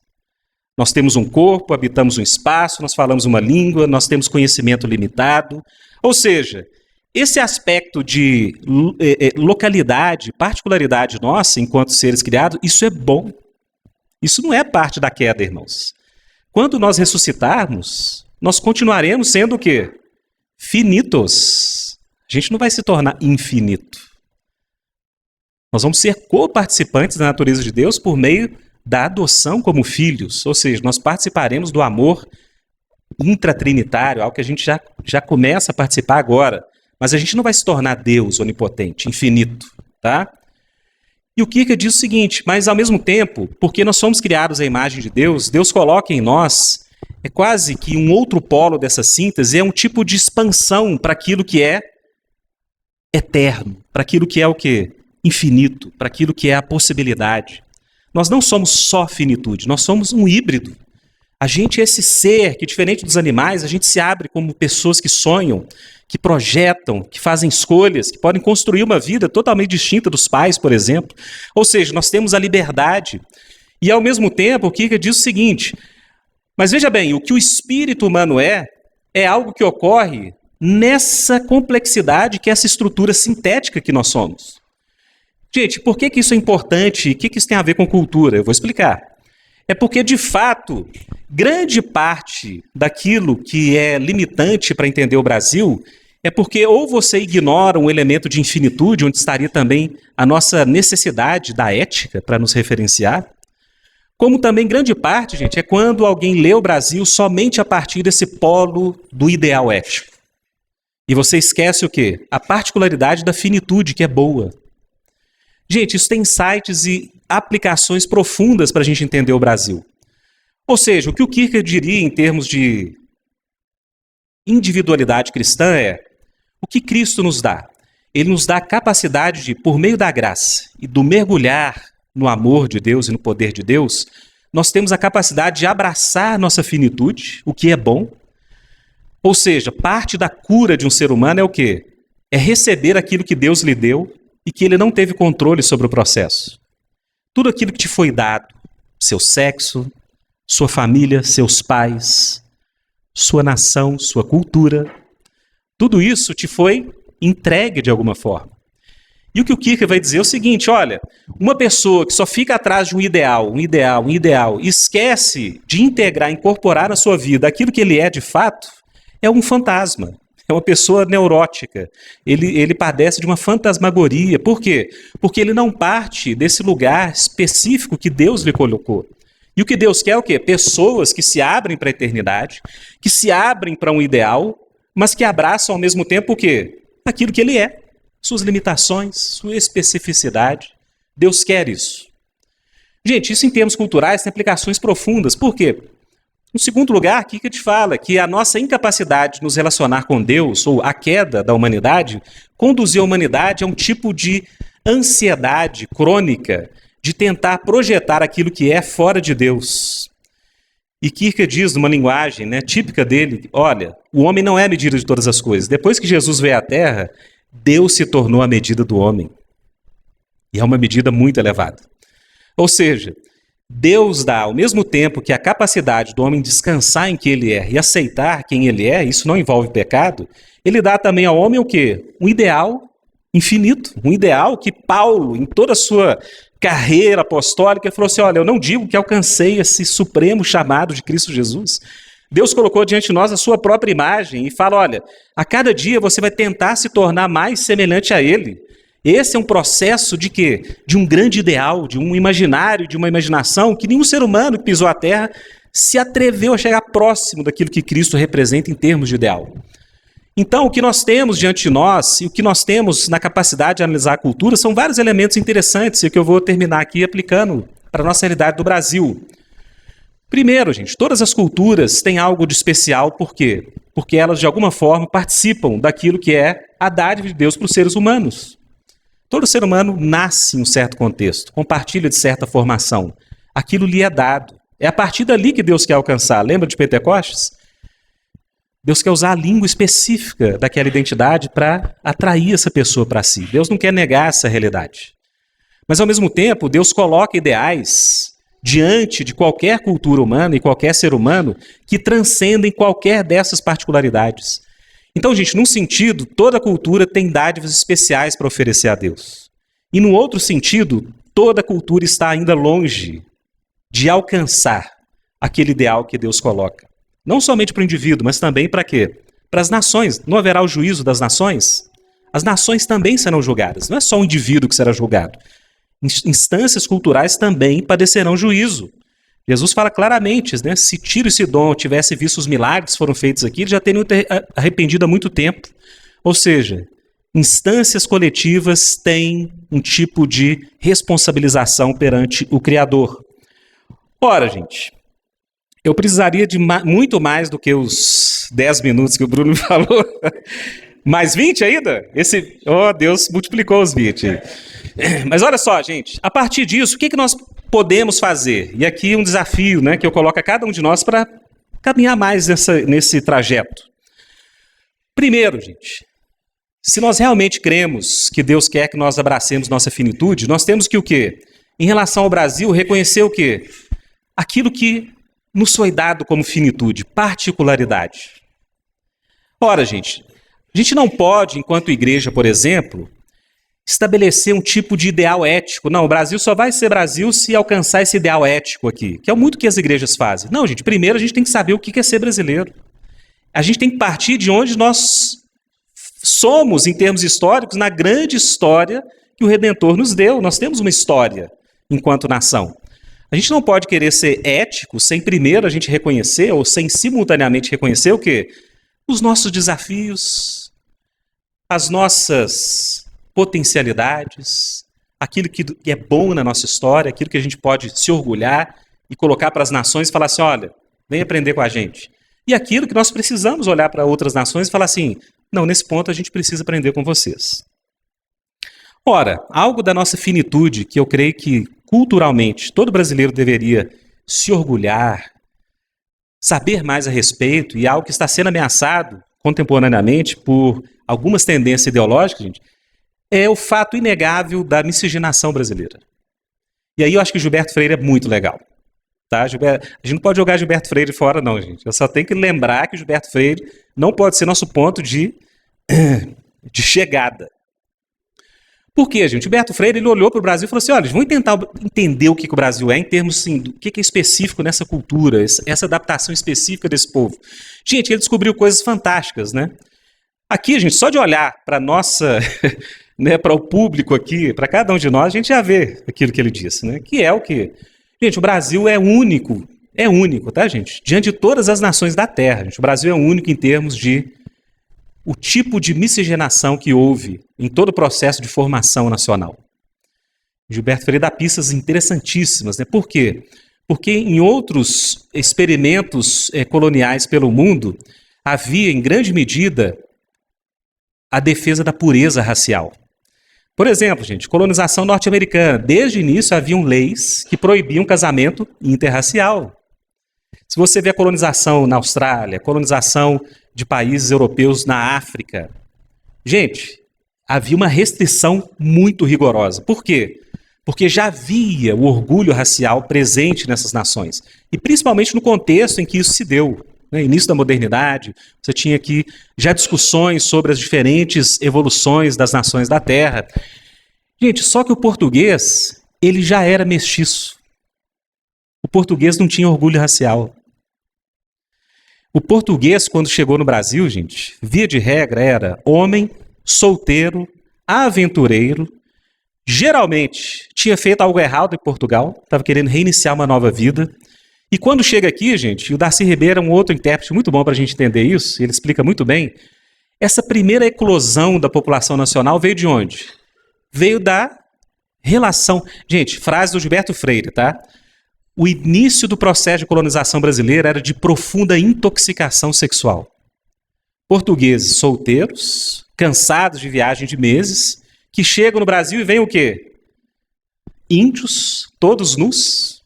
Nós temos um corpo, habitamos um espaço, nós falamos uma língua, nós temos conhecimento limitado. Ou seja, esse aspecto de localidade, particularidade nossa, enquanto seres criados, isso é bom. Isso não é parte da queda, irmãos. Quando nós ressuscitarmos, nós continuaremos sendo o quê? Finitos. A gente não vai se tornar infinito. Nós vamos ser coparticipantes da natureza de Deus por meio da adoção como filhos. Ou seja, nós participaremos do amor intratrinitário, algo que a gente já começa a participar agora. Mas a gente não vai se tornar Deus onipotente, infinito. tá? E o Kierkegaard diz o seguinte, mas ao mesmo tempo, porque nós somos criados à imagem de Deus, Deus coloca em nós, é quase que um outro polo dessa síntese, é um tipo de expansão para aquilo que é eterno, para aquilo que é o quê? Infinito, para aquilo que é a possibilidade. Nós não somos só finitude, nós somos um híbrido. A gente é esse ser que, diferente dos animais, a gente se abre como pessoas que sonham, que projetam, que fazem escolhas, que podem construir uma vida totalmente distinta dos pais, por exemplo. Ou seja, nós temos a liberdade. E, ao mesmo tempo, o Kierkegaard diz o seguinte, mas veja bem, o que o espírito humano é algo que ocorre nessa complexidade que é essa estrutura sintética que nós somos. Gente, por que isso é importante e o que isso tem a ver com cultura? Eu vou explicar. É porque, de fato, grande parte daquilo que é limitante para entender o Brasil é porque ou você ignora um elemento de infinitude, onde estaria também a nossa necessidade da ética para nos referenciar, como também grande parte, gente, é quando alguém lê o Brasil somente a partir desse polo do ideal ético. E você esquece o quê? A particularidade da finitude, que é boa. Gente, isso tem insights e aplicações profundas para a gente entender o Brasil. Ou seja, o que o Kierkegaard diria em termos de individualidade cristã é o que Cristo nos dá. Ele nos dá a capacidade de, por meio da graça e do mergulhar no amor de Deus e no poder de Deus, nós temos a capacidade de abraçar nossa finitude, o que é bom. Ou seja, parte da cura de um ser humano é o quê? É receber aquilo que Deus lhe deu e que ele não teve controle sobre o processo. Tudo aquilo que te foi dado, seu sexo, sua família, seus pais, sua nação, sua cultura, tudo isso te foi entregue de alguma forma. E o que o Kierkegaard vai dizer é o seguinte, olha, uma pessoa que só fica atrás de um ideal, e esquece de integrar, incorporar na sua vida aquilo que ele é de fato, é um fantasma. É uma pessoa neurótica, ele padece de uma fantasmagoria. Por quê? Porque ele não parte desse lugar específico que Deus lhe colocou. E o que Deus quer é o quê? Pessoas que se abrem para a eternidade, que se abrem para um ideal, mas que abraçam ao mesmo tempo o quê? Aquilo que ele é, suas limitações, sua especificidade. Deus quer isso. Gente, isso em termos culturais tem aplicações profundas. Por quê? No segundo lugar, Kierkegaard fala que a nossa incapacidade de nos relacionar com Deus, ou a queda da humanidade, conduziu a humanidade a um tipo de ansiedade crônica de tentar projetar aquilo que é fora de Deus. E Kierkegaard diz, numa linguagem típica dele, olha, o homem não é a medida de todas as coisas. Depois que Jesus veio à Terra, Deus se tornou a medida do homem. E é uma medida muito elevada. Ou seja, Deus dá, ao mesmo tempo que a capacidade do homem descansar em quem ele é e aceitar quem ele é, isso não envolve pecado, ele dá também ao homem o quê? Um ideal infinito, um ideal que Paulo, em toda a sua carreira apostólica, ele falou assim, olha, eu não digo que alcancei esse supremo chamado de Cristo Jesus. Deus colocou diante de nós a sua própria imagem e fala, olha, a cada dia você vai tentar se tornar mais semelhante a Ele. Esse é um processo de quê? De um grande ideal, de um imaginário, de uma imaginação que nenhum ser humano que pisou a Terra se atreveu a chegar próximo daquilo que Cristo representa em termos de ideal. Então, o que nós temos diante de nós e o que nós temos na capacidade de analisar a cultura são vários elementos interessantes e que eu vou terminar aqui aplicando para a nossa realidade do Brasil. Primeiro, gente, todas as culturas têm algo de especial, por quê? Porque elas, de alguma forma, participam daquilo que é a dádiva de Deus para os seres humanos. Todo ser humano nasce em um certo contexto, compartilha de certa formação. Aquilo lhe é dado. É a partir dali que Deus quer alcançar. Lembra de Pentecostes? Deus quer usar a língua específica daquela identidade para atrair essa pessoa para si. Deus não quer negar essa realidade. Mas, ao mesmo tempo, Deus coloca ideais diante de qualquer cultura humana e qualquer ser humano que transcendem qualquer dessas particularidades. Então, gente, num sentido, toda cultura tem dádivas especiais para oferecer a Deus. E num outro sentido, toda cultura está ainda longe de alcançar aquele ideal que Deus coloca. Não somente para o indivíduo, mas também para quê? Para as nações. Não haverá o juízo das nações? As nações também serão julgadas. Não é só o indivíduo que será julgado. Instâncias culturais também padecerão juízo. Jesus fala claramente, se Tiro e Sidom tivessem visto os milagres que foram feitos aqui, eles já teriam arrependido há muito tempo. Ou seja, instâncias coletivas têm um tipo de responsabilização perante o Criador. Ora, gente, eu precisaria de muito mais do que os 10 minutos que o Bruno me falou. Mais 20 ainda? Deus multiplicou os 20. Mas olha só, gente, a partir disso, o que nós podemos fazer? E aqui um desafio, né, que eu coloco a cada um de nós para caminhar mais nesse trajeto. Primeiro, gente, se nós realmente cremos que Deus quer que nós abracemos nossa finitude, nós temos que o quê? Em relação ao Brasil, reconhecer o quê? Aquilo que nos foi dado como finitude, particularidade. Ora, gente, a gente não pode, enquanto igreja, por exemplo, estabelecer um tipo de ideal ético. Não, o Brasil só vai ser Brasil se alcançar esse ideal ético aqui, que é muito que as igrejas fazem. Não, gente, primeiro a gente tem que saber o que é ser brasileiro. A gente tem que partir de onde nós somos, em termos históricos, na grande história que o Redentor nos deu. Nós temos uma história enquanto nação. A gente não pode querer ser ético sem primeiro a gente reconhecer, ou sem simultaneamente reconhecer o quê? Os nossos desafios, as nossas potencialidades, aquilo que é bom na nossa história, aquilo que a gente pode se orgulhar e colocar para as nações e falar assim, olha, vem aprender com a gente. E aquilo que nós precisamos olhar para outras nações e falar assim, não, nesse ponto a gente precisa aprender com vocês. Ora, algo da nossa finitude, que eu creio que culturalmente todo brasileiro deveria se orgulhar, saber mais a respeito, e algo que está sendo ameaçado contemporaneamente por algumas tendências ideológicas, gente, é o fato inegável da miscigenação brasileira. E aí eu acho que Gilberto Freire é muito legal. Tá? A gente não pode jogar Gilberto Freire fora, não, gente. Eu só tenho que lembrar que Gilberto Freire não pode ser nosso ponto de chegada. Por quê, gente? Gilberto Freire ele olhou para o Brasil e falou assim, olha, vamos tentar entender o que o Brasil é em termos assim, do que é específico nessa cultura, essa adaptação específica desse povo. Gente, ele descobriu coisas fantásticas, né? Aqui, gente, só de olhar para nossa, né, para o público aqui, para cada um de nós, a gente já vê aquilo que ele disse, né? Que é o quê? Gente, o Brasil é único, tá, gente? Diante de todas as nações da Terra, gente, o Brasil é único em termos de o tipo de miscigenação que houve em todo o processo de formação nacional. Gilberto Freire dá pistas interessantíssimas, né? Por quê? Porque em outros experimentos coloniais pelo mundo, havia, em grande medida, a defesa da pureza racial. Por exemplo, gente, colonização norte-americana. Desde o início haviam leis que proibiam casamento interracial. Se você vê a colonização na Austrália, colonização de países europeus na África, gente, havia uma restrição muito rigorosa. Por quê? Porque já havia o orgulho racial presente nessas nações. E principalmente no contexto em que isso se deu. No início da modernidade, você tinha aqui já discussões sobre as diferentes evoluções das nações da Terra. Gente, só que o português, ele já era mestiço. O português não tinha orgulho racial. O português, quando chegou no Brasil, gente, via de regra, era homem, solteiro, aventureiro, geralmente tinha feito algo errado em Portugal, estava querendo reiniciar uma nova vida. E quando chega aqui, gente, o Darcy Ribeiro é um outro intérprete muito bom para a gente entender isso, ele explica muito bem, essa primeira eclosão da população nacional veio de onde? Veio da relação... Gente, frase do Gilberto Freire, tá? O início do processo de colonização brasileira era de profunda intoxicação sexual. Portugueses solteiros, cansados de viagem de meses, que chegam no Brasil e vêm o quê? Índios, todos nus.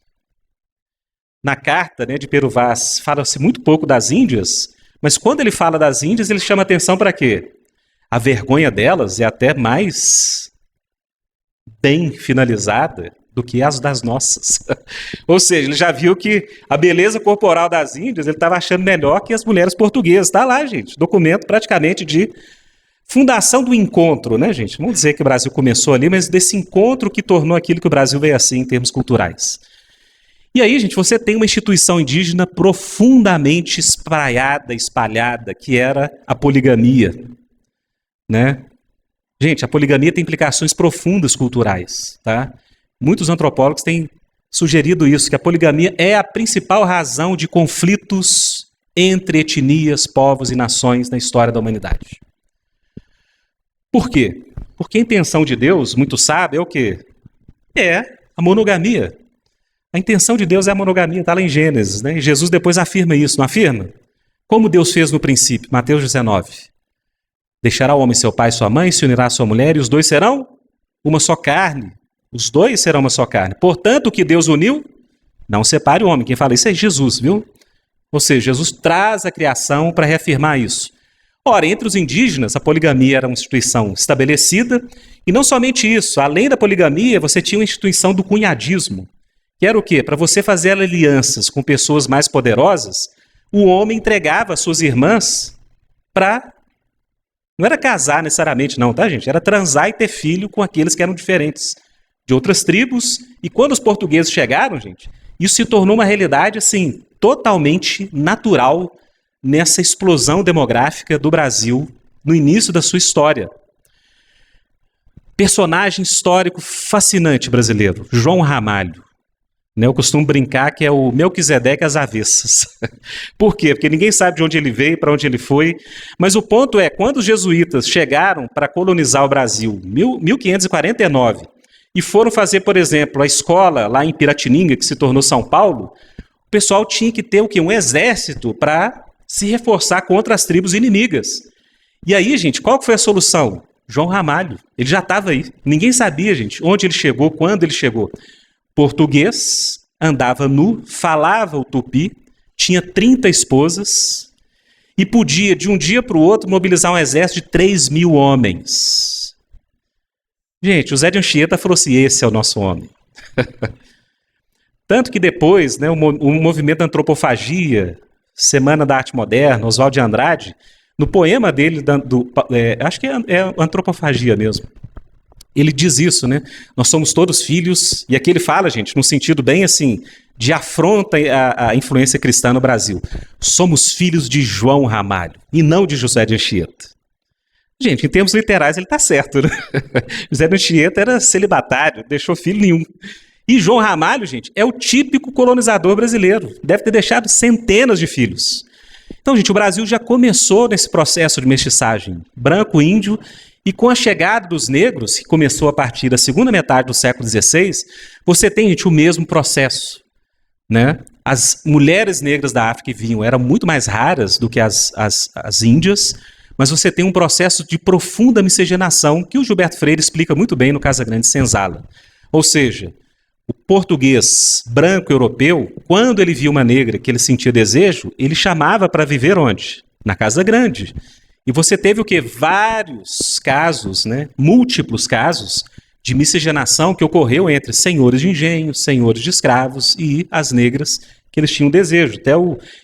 Na carta, né, de Pero Vaz, fala-se muito pouco das Índias, mas quando ele fala das Índias, ele chama atenção para quê? A vergonha delas é até mais bem finalizada do que as das nossas. Ou seja, ele já viu que a beleza corporal das Índias, ele estava achando melhor que as mulheres portuguesas. Está lá, gente, documento praticamente de fundação do encontro, né, gente? Vamos dizer que o Brasil começou ali, mas desse encontro que tornou aquilo que o Brasil veio assim em termos culturais. E aí, gente, você tem uma instituição indígena profundamente espraiada, espalhada, que era a poligamia, né? Gente, a poligamia tem implicações profundas culturais, tá? Muitos antropólogos têm sugerido isso, que a poligamia é a principal razão de conflitos entre etnias, povos e nações na história da humanidade. Por quê? Porque a intenção de Deus, muito sábia, é o quê? É a monogamia. A intenção de Deus é a monogamia, está lá em Gênesis, né? E Jesus depois afirma isso, não afirma? Como Deus fez no princípio, Mateus 19. Deixará o homem seu pai e sua mãe, se unirá à sua mulher, e os dois serão uma só carne. Os dois serão uma só carne. Portanto, o que Deus uniu, não separe o homem. Quem fala isso é Jesus, viu? Ou seja, Jesus traz a criação para reafirmar isso. Ora, entre os indígenas, a poligamia era uma instituição estabelecida, e não somente isso, além da poligamia, você tinha uma instituição do cunhadismo, que era o quê? Para você fazer alianças com pessoas mais poderosas, o homem entregava as suas irmãs para... Não era casar necessariamente não, tá, gente? Era transar e ter filho com aqueles que eram diferentes de outras tribos, e quando os portugueses chegaram, gente, isso se tornou uma realidade, assim, totalmente natural nessa explosão demográfica do Brasil no início da sua história. Personagem histórico fascinante brasileiro, João Ramalho. Eu costumo brincar que é o Melquisedeque às avessas. Por quê? Porque ninguém sabe de onde ele veio, para onde ele foi. Mas o ponto é, quando os jesuítas chegaram para colonizar o Brasil, 1549, e foram fazer, por exemplo, a escola lá em Piratininga, que se tornou São Paulo, o pessoal tinha que ter o quê? Um exército para se reforçar contra as tribos inimigas. E aí, gente, qual que foi a solução? João Ramalho. Ele já estava aí. Ninguém sabia, gente, onde ele chegou, quando ele chegou. Português, andava nu, falava o tupi, tinha 30 esposas e podia, de um dia para o outro, mobilizar um exército de 3.000 homens. Gente, o Zé de Anchieta falou assim, esse é o nosso homem. Tanto que depois, né, o movimento da antropofagia, Semana da Arte Moderna, Oswald de Andrade, no poema dele, acho que é antropofagia mesmo, ele diz isso, né? Nós somos todos filhos, e aqui ele fala, gente, num sentido bem assim, de afronta à influência cristã no Brasil. Somos filhos de João Ramalho, e não de José de Anchieta. Gente, em termos literais ele está certo, né? José de Anchieta era celibatário, não deixou filho nenhum. E João Ramalho, gente, é o típico colonizador brasileiro. Deve ter deixado centenas de filhos. Então, gente, o Brasil já começou nesse processo de mestiçagem branco-índio, e com a chegada dos negros, que começou a partir da segunda metade do século XVI, você tem, gente, o mesmo processo, né? As mulheres negras da África que vinham eram muito mais raras do que as índias, mas você tem um processo de profunda miscigenação que o Gilberto Freire explica muito bem no Casa Grande Senzala. Ou seja, o português branco europeu, quando ele via uma negra que ele sentia desejo, ele chamava para viver onde? Na Casa Grande. E você teve o quê? Vários casos, né? Múltiplos casos de miscigenação que ocorreu entre senhores de engenho, senhores de escravos e as negras que eles tinham desejo. Até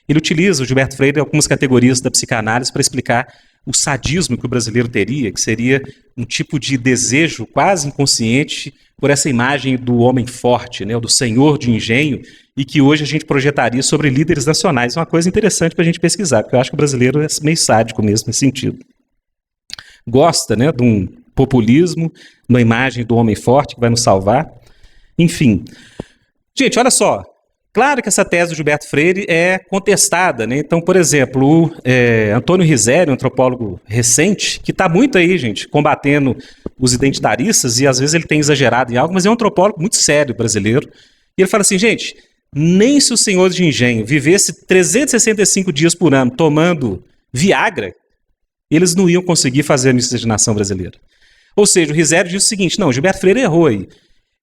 ele utiliza, o Gilberto Freire, algumas categorias da psicanálise para explicar o sadismo que o brasileiro teria, que seria um tipo de desejo quase inconsciente por essa imagem do homem forte, né? Do senhor de engenho, e que hoje a gente projetaria sobre líderes nacionais. É uma coisa interessante para a gente pesquisar, porque eu acho que o brasileiro é meio sádico mesmo nesse sentido. Gosta, né, de um populismo, de uma imagem do homem forte que vai nos salvar. Enfim. Gente, olha só. Claro que essa tese do Gilberto Freire é contestada, né? Então, por exemplo, o Antônio Risério, um antropólogo recente, que está muito aí, gente, combatendo os identitaristas, e às vezes ele tem exagerado em algo, mas é um antropólogo muito sério brasileiro. E ele fala assim, gente, nem se os senhores de engenho vivesse 365 dias por ano tomando Viagra, eles não iam conseguir fazer a miscigenação brasileira. Ou seja, o Risério diz o seguinte, não, Gilberto Freire errou aí.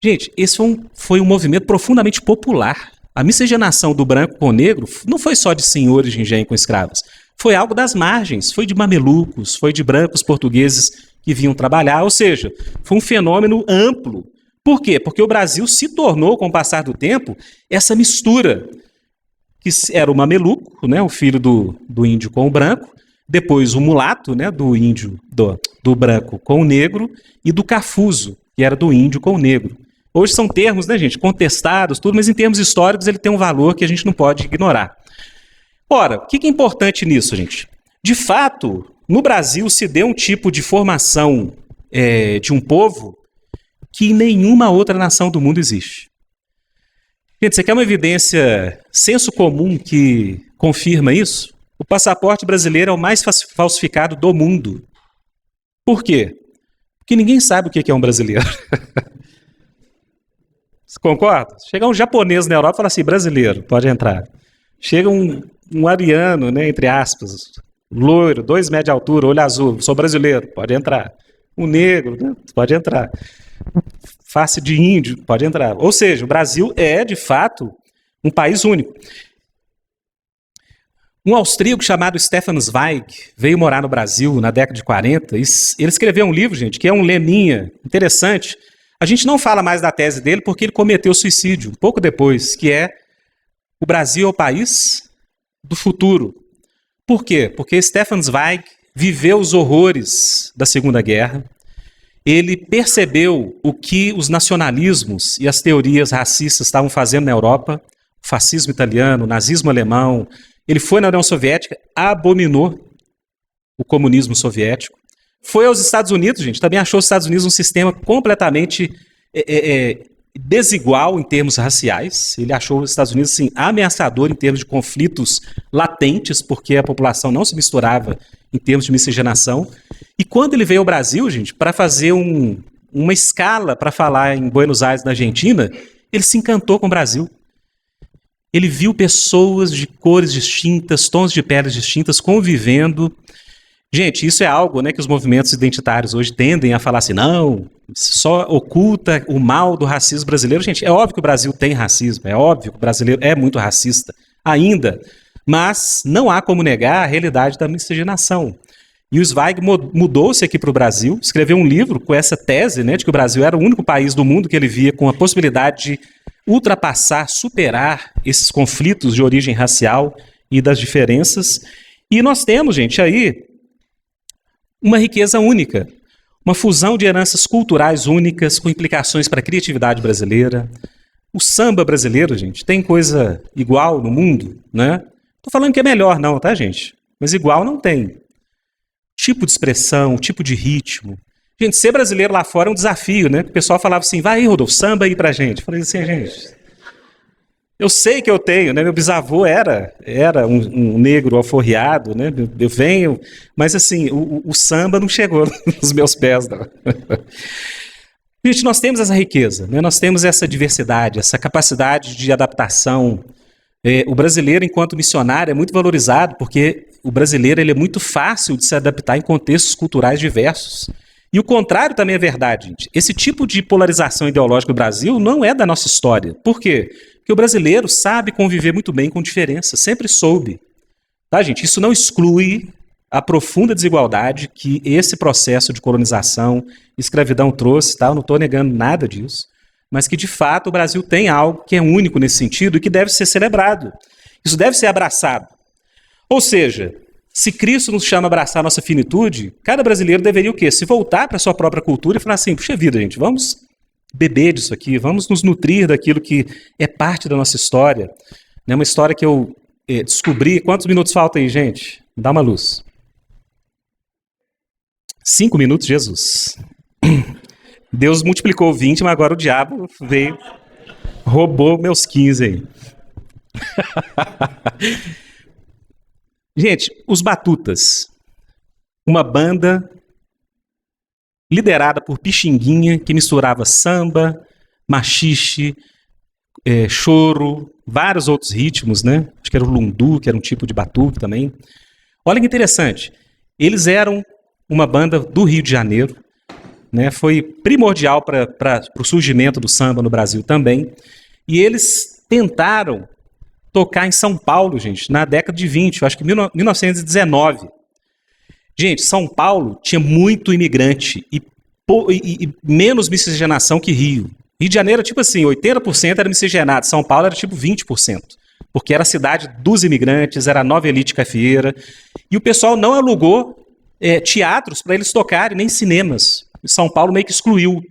Gente, esse foi um movimento profundamente popular. A miscigenação do branco com o negro não foi só de senhores de engenho com escravos. Foi algo das margens, foi de mamelucos, foi de brancos portugueses que vinham trabalhar. Ou seja, foi um fenômeno amplo. Por quê? Porque o Brasil se tornou, com o passar do tempo, essa mistura, que era o mameluco, né, o filho do índio com o branco, depois o mulato, né, do índio, do branco com o negro, e do cafuso, que era do índio com o negro. Hoje são termos, né, gente, contestados, tudo, mas em termos históricos ele tem um valor que a gente não pode ignorar. Ora, o que é importante nisso, gente? De fato, no Brasil se deu um tipo de formação de um povo que em nenhuma outra nação do mundo existe. Gente, você quer uma evidência senso comum que confirma isso? O passaporte brasileiro é o mais falsificado do mundo. Por quê? Porque ninguém sabe o que é um brasileiro. Você concorda? Chega um japonês na Europa e fala assim, brasileiro, pode entrar. Chega um ariano, né, entre aspas, loiro, 2 metros de altura, olho azul, sou brasileiro, pode entrar. Um negro, né, pode entrar. Face de índio, pode entrar. Ou seja, o Brasil é, de fato, um país único. Um austríaco chamado Stefan Zweig veio morar no Brasil na década de 40 e ele escreveu um livro, gente, que é um leminha interessante. A gente não fala mais da tese dele porque ele cometeu suicídio um pouco depois, que é o Brasil é o país do futuro. Por quê? Porque Stefan Zweig viveu os horrores da Segunda Guerra, ele percebeu o que os nacionalismos e as teorias racistas estavam fazendo na Europa, o fascismo italiano, o nazismo alemão. Ele foi na União Soviética, abominou o comunismo soviético. Foi aos Estados Unidos, gente, também achou os Estados Unidos um sistema completamente desigual em termos raciais. Ele achou os Estados Unidos assim, ameaçador em termos de conflitos latentes, porque a população não se misturava em termos de miscigenação. E quando ele veio ao Brasil, gente, para fazer uma escala para falar em Buenos Aires, na Argentina, ele se encantou com o Brasil. Ele viu pessoas de cores distintas, tons de pele distintas, convivendo. Gente, isso é algo, né, que os movimentos identitários hoje tendem a falar assim, não, só oculta o mal do racismo brasileiro. Gente, é óbvio que o Brasil tem racismo, é óbvio que o brasileiro é muito racista ainda, mas não há como negar a realidade da miscigenação. E o Zweig mudou-se aqui para o Brasil, escreveu um livro com essa tese, né, de que o Brasil era o único país do mundo que ele via com a possibilidade de ultrapassar, superar esses conflitos de origem racial e das diferenças. E nós temos, gente, aí uma riqueza única, uma fusão de heranças culturais únicas com implicações para a criatividade brasileira. O samba brasileiro, gente, tem coisa igual no mundo, né? Tô falando que é melhor não, tá, gente? Mas igual não tem. Tipo de expressão, tipo de ritmo. Gente, ser brasileiro lá fora é um desafio, né? O pessoal falava assim, vai aí, Rodolfo, samba aí pra gente. Eu falei assim, gente, eu sei que eu tenho, né? Meu bisavô era um negro alforriado, né? Eu venho, mas assim, o samba não chegou nos meus pés, não. Gente, nós temos essa riqueza, né? Nós temos essa diversidade, essa capacidade de adaptação. O brasileiro, enquanto missionário, é muito valorizado porque o brasileiro ele é muito fácil de se adaptar em contextos culturais diversos. E o contrário também é verdade, gente. Esse tipo de polarização ideológica do Brasil não é da nossa história. Por quê? Porque o brasileiro sabe conviver muito bem com diferença, sempre soube. Tá, gente? Isso não exclui a profunda desigualdade que esse processo de colonização e escravidão trouxe, tá? Eu não estou negando nada disso. Mas que, de fato, o Brasil tem algo que é único nesse sentido e que deve ser celebrado. Isso deve ser abraçado. Ou seja, se Cristo nos chama a abraçar a nossa finitude, cada brasileiro deveria o quê? Se voltar para a sua própria cultura e falar assim, puxa vida, gente, vamos beber disso aqui, vamos nos nutrir daquilo que é parte da nossa história. É uma história que eu descobri. Quantos minutos faltam aí, gente? Dá uma luz. 5 minutos, Jesus. Deus multiplicou 20, mas agora o diabo veio, roubou meus 15 aí. Gente, os Batutas, uma banda liderada por Pixinguinha, que misturava samba, machixe, choro, vários outros ritmos, né? Acho que era o lundu, que era um tipo de batuque também. Olha que interessante, eles eram uma banda do Rio de Janeiro, né? Foi primordial para o surgimento do samba no Brasil também, e eles tentaram tocar em São Paulo, gente, na década de 20, eu acho que 1919. Gente, São Paulo tinha muito imigrante e menos miscigenação que Rio. Rio de Janeiro, tipo assim, 80% era miscigenado, São Paulo era tipo 20%, porque era a cidade dos imigrantes, era a nova elite cafieira, e o pessoal não alugou teatros para eles tocarem, nem cinemas. São Paulo meio que excluiu.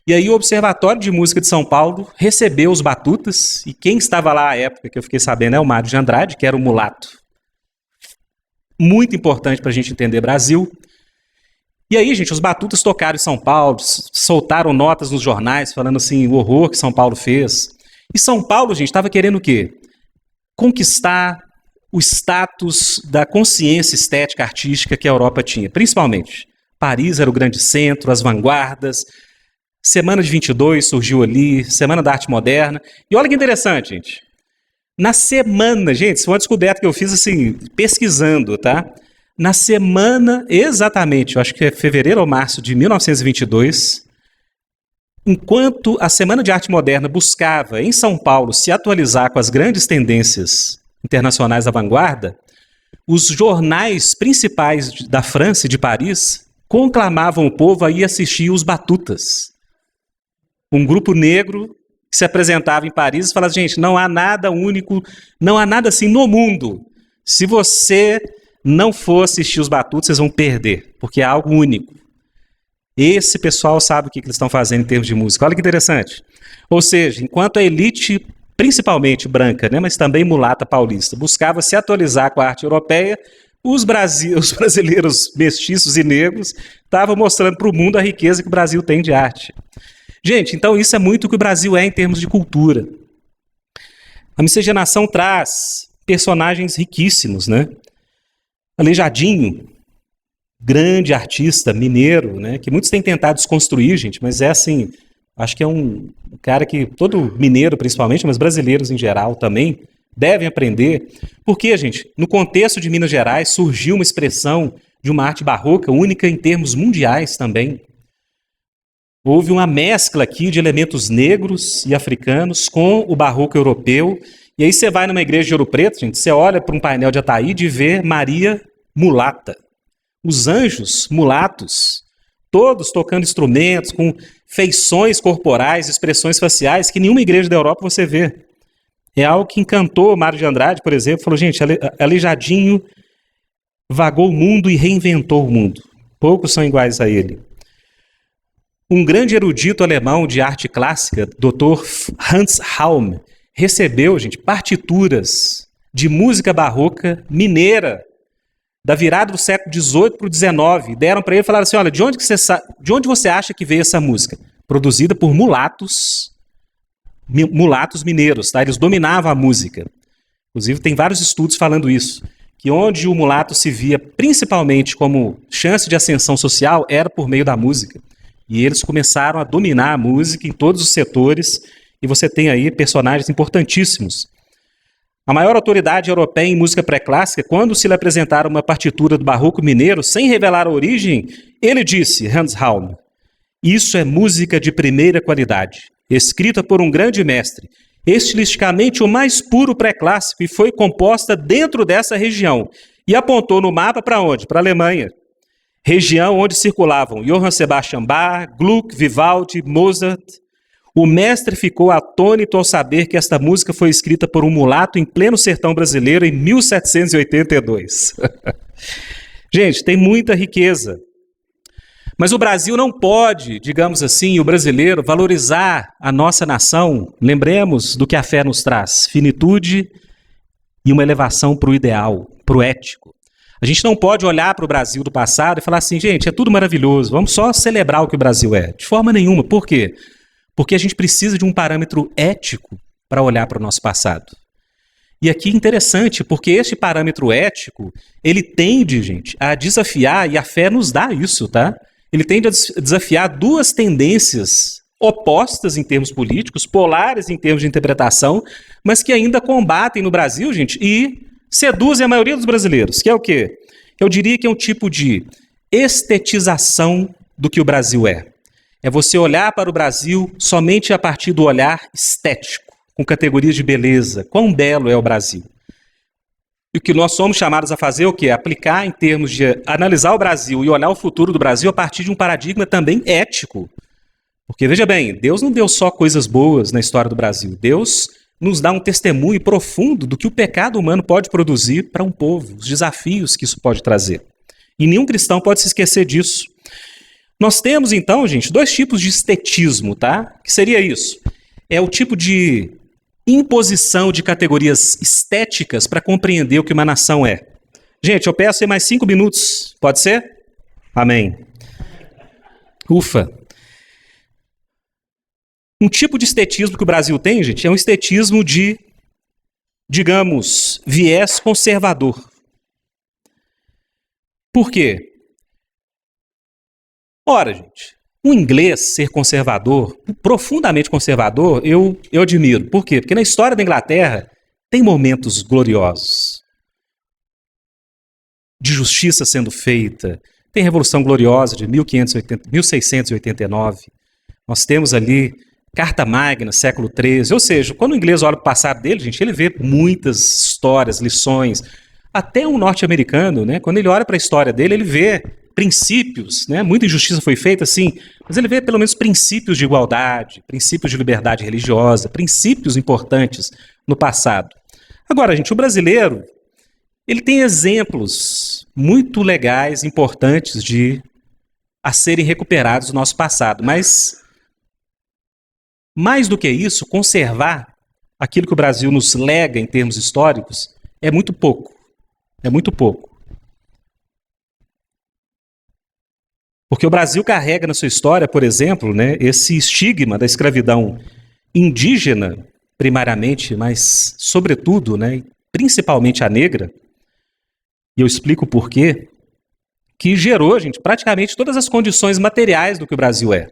E aí o Observatório de Música de São Paulo recebeu os Batutas, e quem estava lá à época, que eu fiquei sabendo, é o Mário de Andrade, que era um mulato muito importante para a gente entender Brasil. E aí, gente, os Batutas tocaram em São Paulo, soltaram notas nos jornais falando assim, o horror que São Paulo fez. E São Paulo, gente, estava querendo o quê? Conquistar o status da consciência estética artística que a Europa tinha, principalmente. Paris era o grande centro, as vanguardas. Semana de 22 surgiu ali, Semana da Arte Moderna. E olha que interessante, gente. Na semana, gente, isso foi uma descoberta que eu fiz assim, pesquisando, tá? Na semana, exatamente, eu acho que é fevereiro ou março de 1922, enquanto a Semana de Arte Moderna buscava, em São Paulo, se atualizar com as grandes tendências internacionais da vanguarda, os jornais principais da França e de Paris conclamavam o povo a ir assistir os Batutas. Um grupo negro que se apresentava em Paris e falava, gente, não há nada único, não há nada assim no mundo. Se você não for assistir os Batutas, vocês vão perder, porque é algo único. Esse pessoal sabe o que eles estão fazendo em termos de música. Olha que interessante. Ou seja, enquanto a elite, principalmente branca, né, mas também mulata paulista, buscava se atualizar com a arte europeia, os brasileiros mestiços e negros estavam mostrando para o mundo a riqueza que o Brasil tem de arte. Gente, então isso é muito o que o Brasil é em termos de cultura. A miscigenação traz personagens riquíssimos, né? Aleijadinho, grande artista mineiro, né? Que muitos têm tentado desconstruir, gente, mas é assim, acho que é um cara que todo mineiro principalmente, mas brasileiros em geral também, devem aprender. Porque, gente, no contexto de Minas Gerais surgiu uma expressão de uma arte barroca única em termos mundiais também. Houve uma mescla aqui de elementos negros e africanos com o barroco europeu. E aí você vai numa igreja de Ouro Preto, gente, você olha para um painel de Ataíde e vê Maria mulata. Os anjos mulatos, todos tocando instrumentos, com feições corporais, expressões faciais, que nenhuma igreja da Europa você vê. É algo que encantou Mário de Andrade, por exemplo, falou, gente, Aleijadinho vagou o mundo e reinventou o mundo. Poucos são iguais a ele. Um grande erudito alemão de arte clássica, Dr. Hans Halm, recebeu, gente, partituras de música barroca mineira da virada do século XVIII para o XIX. Deram para ele e falaram assim, olha, de onde você acha que veio essa música? Produzida por mulatos mineiros, tá? Eles dominavam a música. Inclusive, tem vários estudos falando isso, que onde o mulato se via principalmente como chance de ascensão social era por meio da música. E eles começaram a dominar a música em todos os setores, e você tem aí personagens importantíssimos. A maior autoridade europeia em música pré-clássica, quando se lhe apresentaram uma partitura do barroco mineiro, sem revelar a origem, ele disse, Hans Halm, isso é música de primeira qualidade, escrita por um grande mestre, estilisticamente o mais puro pré-clássico, e foi composta dentro dessa região. E apontou no mapa para onde? Para a Alemanha. Região onde circulavam Johann Sebastian Bach, Gluck, Vivaldi, Mozart. O mestre ficou atônito ao saber que esta música foi escrita por um mulato em pleno sertão brasileiro em 1782. Gente, tem muita riqueza. Mas o Brasil não pode, digamos assim, o brasileiro, valorizar a nossa nação. Lembremos do que a fé nos traz: finitude e uma elevação para o ideal, para o ético. A gente não pode olhar para o Brasil do passado e falar assim, gente, é tudo maravilhoso, vamos só celebrar o que o Brasil é. De forma nenhuma. Por quê? Porque a gente precisa de um parâmetro ético para olhar para o nosso passado. E aqui é interessante, porque este parâmetro ético, ele tende, gente, a desafiar, e a fé nos dá isso, tá? Ele tende a desafiar duas tendências opostas em termos políticos, polares em termos de interpretação, mas que ainda combatem no Brasil, gente, e seduzem a maioria dos brasileiros, que é o quê? Eu diria que é um tipo de estetização do que o Brasil é. É você olhar para o Brasil somente a partir do olhar estético, com categorias de beleza. Quão belo é o Brasil. E o que nós somos chamados a fazer é o quê? Aplicar em termos de analisar o Brasil e olhar o futuro do Brasil a partir de um paradigma também ético. Porque, veja bem, Deus não deu só coisas boas na história do Brasil. Deus nos dá um testemunho profundo do que o pecado humano pode produzir para um povo, os desafios que isso pode trazer. E nenhum cristão pode se esquecer disso. Nós temos, então, gente, dois tipos de estetismo, tá? Que seria isso? É o tipo de imposição de categorias estéticas para compreender o que uma nação é. Gente, eu peço aí mais 5 minutos, pode ser? Amém. Ufa. Um tipo de estetismo que o Brasil tem, gente, é um estetismo de, digamos, viés conservador. Por quê? Ora, gente, o inglês ser conservador, profundamente conservador, eu admiro. Por quê? Porque na história da Inglaterra tem momentos gloriosos de justiça sendo feita. Tem a Revolução Gloriosa de 1689. Nós temos ali Carta Magna, século XIII. Ou seja, quando o inglês olha para o passado dele, gente, ele vê muitas histórias, lições. Até um norte-americano, né, quando ele olha para a história dele, ele vê princípios, né? Muita injustiça foi feita, sim, mas ele vê pelo menos princípios de igualdade, princípios de liberdade religiosa, princípios importantes no passado. Agora, gente, o brasileiro, ele tem exemplos muito legais, importantes a serem recuperados do nosso passado, mas mais do que isso, conservar aquilo que o Brasil nos lega em termos históricos é muito pouco. É muito pouco. Porque o Brasil carrega na sua história, por exemplo, né, esse estigma da escravidão indígena, primariamente, mas sobretudo, né, principalmente a negra, e eu explico por quê, que gerou, gente, praticamente todas as condições materiais do que o Brasil é.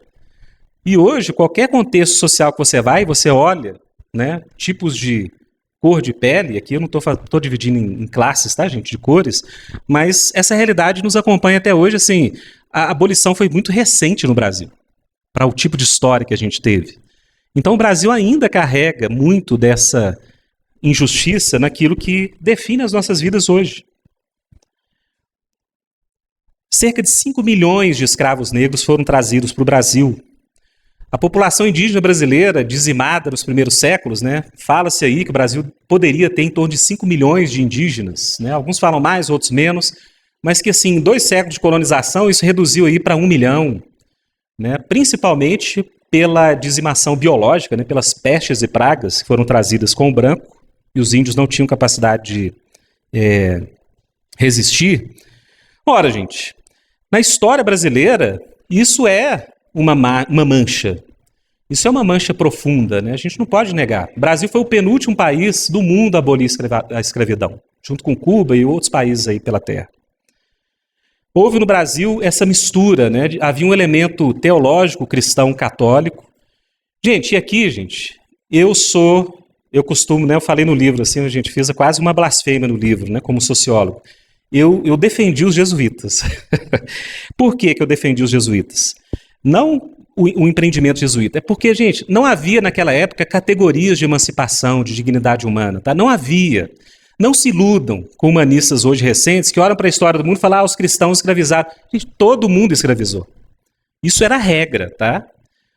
E hoje, qualquer contexto social que você vai, você olha, né, tipos de cor de pele, aqui eu não estou dividindo em classes, tá, gente, de cores, mas essa realidade nos acompanha até hoje, assim, a abolição foi muito recente no Brasil, para o tipo de história que a gente teve. Então o Brasil ainda carrega muito dessa injustiça naquilo que define as nossas vidas hoje. Cerca de 5 milhões de escravos negros foram trazidos para o Brasil. A população indígena brasileira, dizimada nos primeiros séculos, né, fala-se aí que o Brasil poderia ter em torno de 5 milhões de indígenas, né, alguns falam mais, outros menos, mas que assim, em 2 séculos de colonização, isso reduziu aí para 1 milhão, né, principalmente pela dizimação biológica, né, pelas pestes e pragas que foram trazidas com o branco, e os índios não tinham capacidade de resistir. Ora, gente, na história brasileira, isso é uma mancha. Isso é uma mancha profunda, né? A gente não pode negar. O Brasil foi o penúltimo país do mundo a abolir a escravidão, junto com Cuba e outros países aí pela terra. Houve no Brasil essa mistura, né? Havia um elemento teológico cristão católico. Gente, e aqui, gente, eu costumo, né? Eu falei no livro, assim, a gente fez quase uma blasfêmia no livro, né? Como sociólogo. Eu defendi os jesuítas. Por que eu defendi os jesuítas? Não o empreendimento jesuíta. É porque, gente, não havia naquela época categorias de emancipação, de dignidade humana, tá? Não havia. Não se iludam com humanistas hoje recentes que olham para a história do mundo e falam, os cristãos escravizaram. Gente, todo mundo escravizou. Isso era a regra, tá?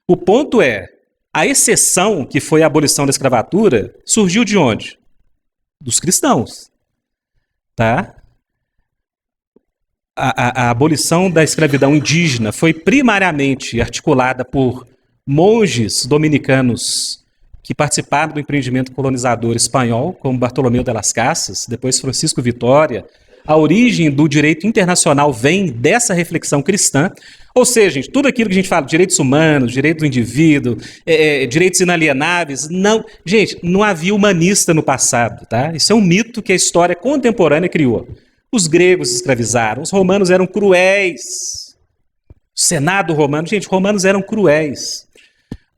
O ponto é, a exceção, que foi a abolição da escravatura, surgiu de onde? Dos cristãos, tá? A abolição da escravidão indígena foi primariamente articulada por monges dominicanos que participaram do empreendimento colonizador espanhol, como Bartolomeu de las Casas, depois Francisco Vitória. A origem do direito internacional vem dessa reflexão cristã. Ou seja, gente, tudo aquilo que a gente fala, direitos humanos, direito do indivíduo, direitos inalienáveis, não, gente, não havia humanista no passado, tá? Isso é um mito que a história contemporânea criou. Os gregos escravizaram, os romanos eram cruéis. O Senado romano, gente, os romanos eram cruéis.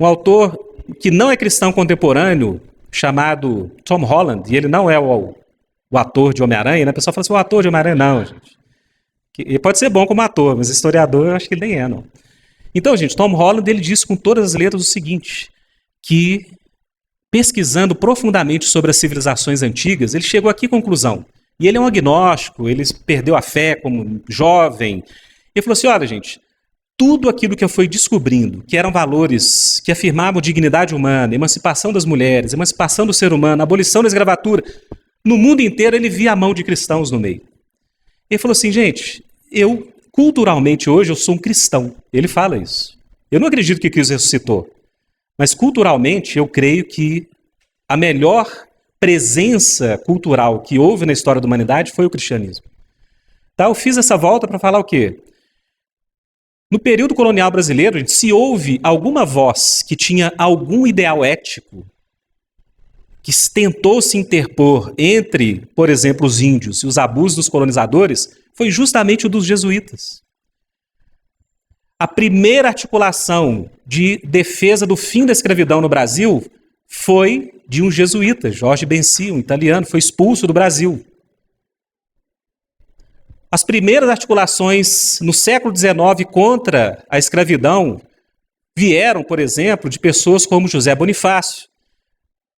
Um autor que não é cristão contemporâneo, chamado Tom Holland, e ele não é o ator de Homem-Aranha, né? A pessoa fala assim, o ator de Homem-Aranha, não, gente. Ele pode ser bom como ator, mas historiador eu acho que ele nem é, não. Então, gente, Tom Holland, ele disse com todas as letras o seguinte, que pesquisando profundamente sobre as civilizações antigas, ele chegou aqui à conclusão. E ele é um agnóstico, ele perdeu a fé como jovem. Ele falou assim, olha, gente, tudo aquilo que eu fui descobrindo, que eram valores que afirmavam dignidade humana, emancipação das mulheres, emancipação do ser humano, abolição da escravatura, no mundo inteiro ele via a mão de cristãos no meio. Ele falou assim, gente, culturalmente hoje, eu sou um cristão. Ele fala isso. Eu não acredito que Cristo ressuscitou, mas culturalmente eu creio que a melhor presença cultural que houve na história da humanidade foi o cristianismo. Tá? Eu fiz essa volta para falar o quê? No período colonial brasileiro, gente, se houve alguma voz que tinha algum ideal ético, que tentou se interpor entre, por exemplo, os índios e os abusos dos colonizadores, foi justamente o dos jesuítas. A primeira articulação de defesa do fim da escravidão no Brasil foi de um jesuíta, Jorge Benci, um italiano, foi expulso do Brasil. As primeiras articulações no século XIX contra a escravidão vieram, por exemplo, de pessoas como José Bonifácio.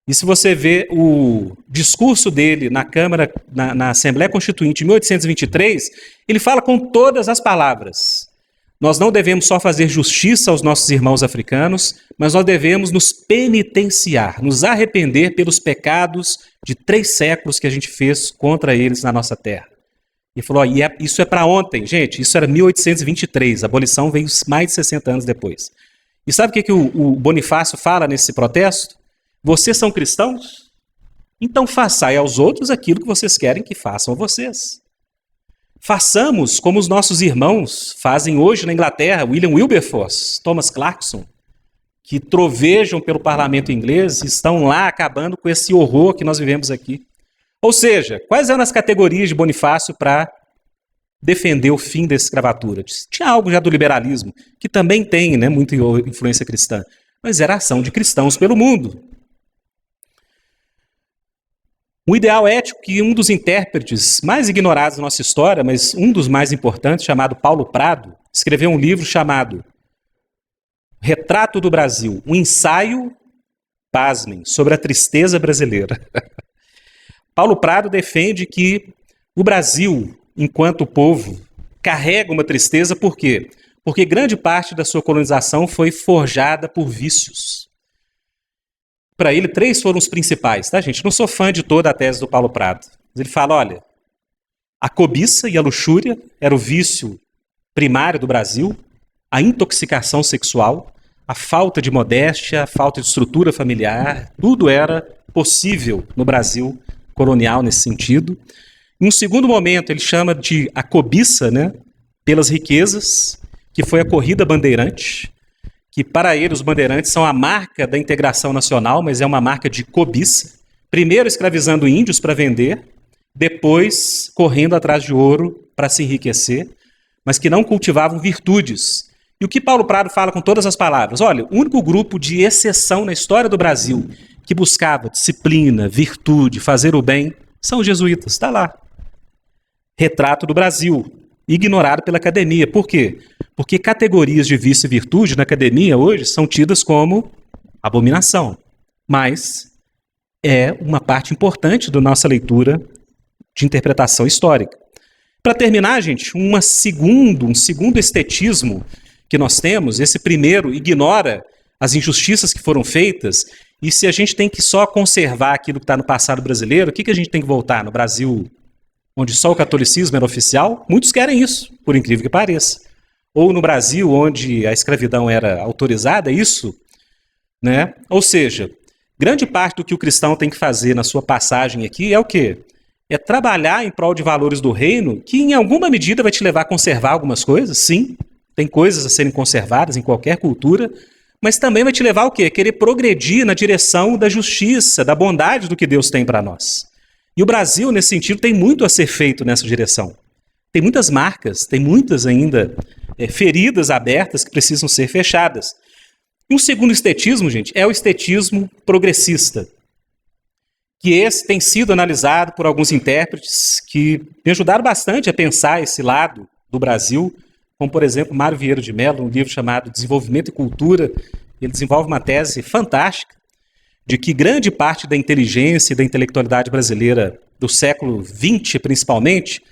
E se você vê o discurso dele na Câmara, na Assembleia Constituinte em 1823, ele fala com todas as palavras. Nós não devemos só fazer justiça aos nossos irmãos africanos, mas nós devemos nos penitenciar, nos arrepender pelos pecados de 3 séculos que a gente fez contra eles na nossa terra. E falou, isso é para ontem, gente, isso era 1823, a abolição veio mais de 60 anos depois. E sabe o que o Bonifácio fala nesse protesto? Vocês são cristãos? Então façai aos outros aquilo que vocês querem que façam a vocês. Façamos como os nossos irmãos fazem hoje na Inglaterra, William Wilberforce, Thomas Clarkson, que trovejam pelo parlamento inglês e estão lá acabando com esse horror que nós vivemos aqui. Ou seja, quais eram as categorias de Bonifácio para defender o fim da escravatura? Tinha algo já do liberalismo, que também tem, né, muita influência cristã, mas era a ação de cristãos pelo mundo. Um ideal ético que um dos intérpretes mais ignorados da nossa história, mas um dos mais importantes, chamado Paulo Prado, escreveu um livro chamado Retrato do Brasil, um ensaio, pasmem, sobre a tristeza brasileira. Paulo Prado defende que o Brasil, enquanto povo, carrega uma tristeza, por quê? Porque grande parte da sua colonização foi forjada por vícios. Para ele, 3 foram os principais, tá, gente? Não sou fã de toda a tese do Paulo Prado. Mas ele fala, olha, a cobiça e a luxúria era o vício primário do Brasil, a intoxicação sexual, a falta de modéstia, a falta de estrutura familiar, tudo era possível no Brasil colonial nesse sentido. Em um segundo momento, ele chama de a cobiça, né, pelas riquezas, que foi a corrida bandeirante, que para ele os bandeirantes são a marca da integração nacional, mas é uma marca de cobiça. Primeiro escravizando índios para vender, depois correndo atrás de ouro para se enriquecer, mas que não cultivavam virtudes. E o que Paulo Prado fala com todas as palavras? Olha, o único grupo de exceção na história do Brasil que buscava disciplina, virtude, fazer o bem, são os jesuítas. Está lá. Retrato do Brasil, ignorado pela academia. Por quê? Porque categorias de vício e virtude na academia hoje são tidas como abominação. Mas é uma parte importante da nossa leitura de interpretação histórica. Para terminar, gente, um segundo estetismo que nós temos, esse primeiro ignora as injustiças que foram feitas, e se a gente tem que só conservar aquilo que está no passado brasileiro, o que a gente tem que voltar? No Brasil, onde só o catolicismo era oficial? Muitos querem isso, por incrível que pareça. Ou no Brasil, onde a escravidão era autorizada, isso, né? Ou seja, grande parte do que o cristão tem que fazer na sua passagem aqui é o quê? É trabalhar em prol de valores do reino, que em alguma medida vai te levar a conservar algumas coisas, sim, tem coisas a serem conservadas em qualquer cultura, mas também vai te levar ao quê? Querer progredir na direção da justiça, da bondade do que Deus tem para nós. E o Brasil, nesse sentido, tem muito a ser feito nessa direção. Tem muitas marcas, tem muitas ainda feridas abertas que precisam ser fechadas. E um segundo estetismo, gente, é o estetismo progressista, que esse tem sido analisado por alguns intérpretes que me ajudaram bastante a pensar esse lado do Brasil, como, por exemplo, Mário Vieira de Mello, um livro chamado Desenvolvimento e Cultura. Ele desenvolve uma tese fantástica de que grande parte da inteligência e da intelectualidade brasileira do século XX, principalmente,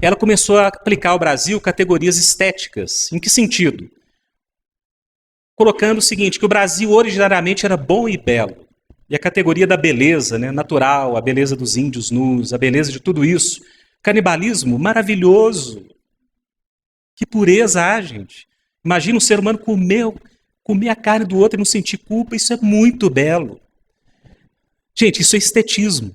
ela começou a aplicar ao Brasil categorias estéticas. Em que sentido? Colocando o seguinte, que o Brasil originariamente era bom e belo. E a categoria da beleza, né, natural, a beleza dos índios nus, a beleza de tudo isso. Canibalismo, maravilhoso. Que pureza há, gente. Imagina um ser humano comer a carne do outro e não sentir culpa, isso é muito belo. Gente, isso é estetismo.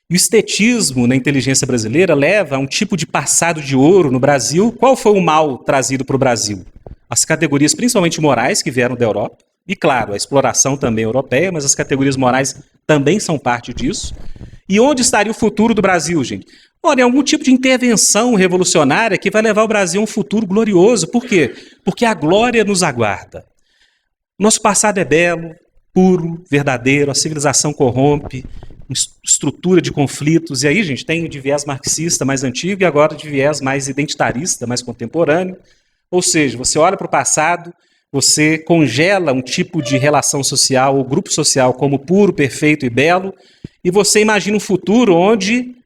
E o estetismo na inteligência brasileira leva a um tipo de passado de ouro no Brasil. Qual foi o mal trazido para o Brasil? As categorias, principalmente morais, que vieram da Europa. E, claro, a exploração também europeia, mas as categorias morais também são parte disso. E onde estaria o futuro do Brasil, gente? Olha, é algum tipo de intervenção revolucionária que vai levar o Brasil a um futuro glorioso. Por quê? Porque a glória nos aguarda. Nosso passado é belo, puro, verdadeiro, a civilização corrompe, estrutura de conflitos. E aí, gente, tem o de viés marxista mais antigo e agora de viés mais identitarista, mais contemporâneo. Ou seja, você olha para o passado, você congela um tipo de relação social ou grupo social como puro, perfeito e belo, e você imagina um futuro onde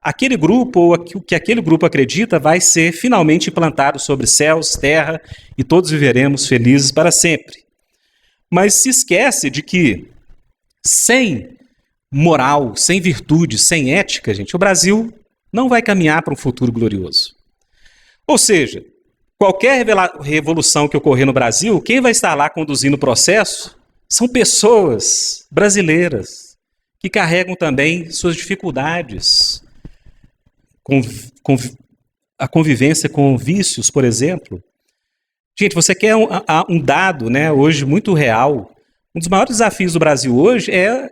aquele grupo ou o que aquele grupo acredita vai ser finalmente implantado sobre céus, terra, e todos viveremos felizes para sempre. Mas se esquece de que sem moral, sem virtude, sem ética, gente, o Brasil não vai caminhar para um futuro glorioso. Ou seja, qualquer revolução que ocorrer no Brasil, quem vai estar lá conduzindo o processo são pessoas brasileiras que carregam também suas dificuldades, a convivência com vícios, por exemplo. Gente, você quer um dado, né, hoje muito real. Um dos maiores desafios do Brasil hoje é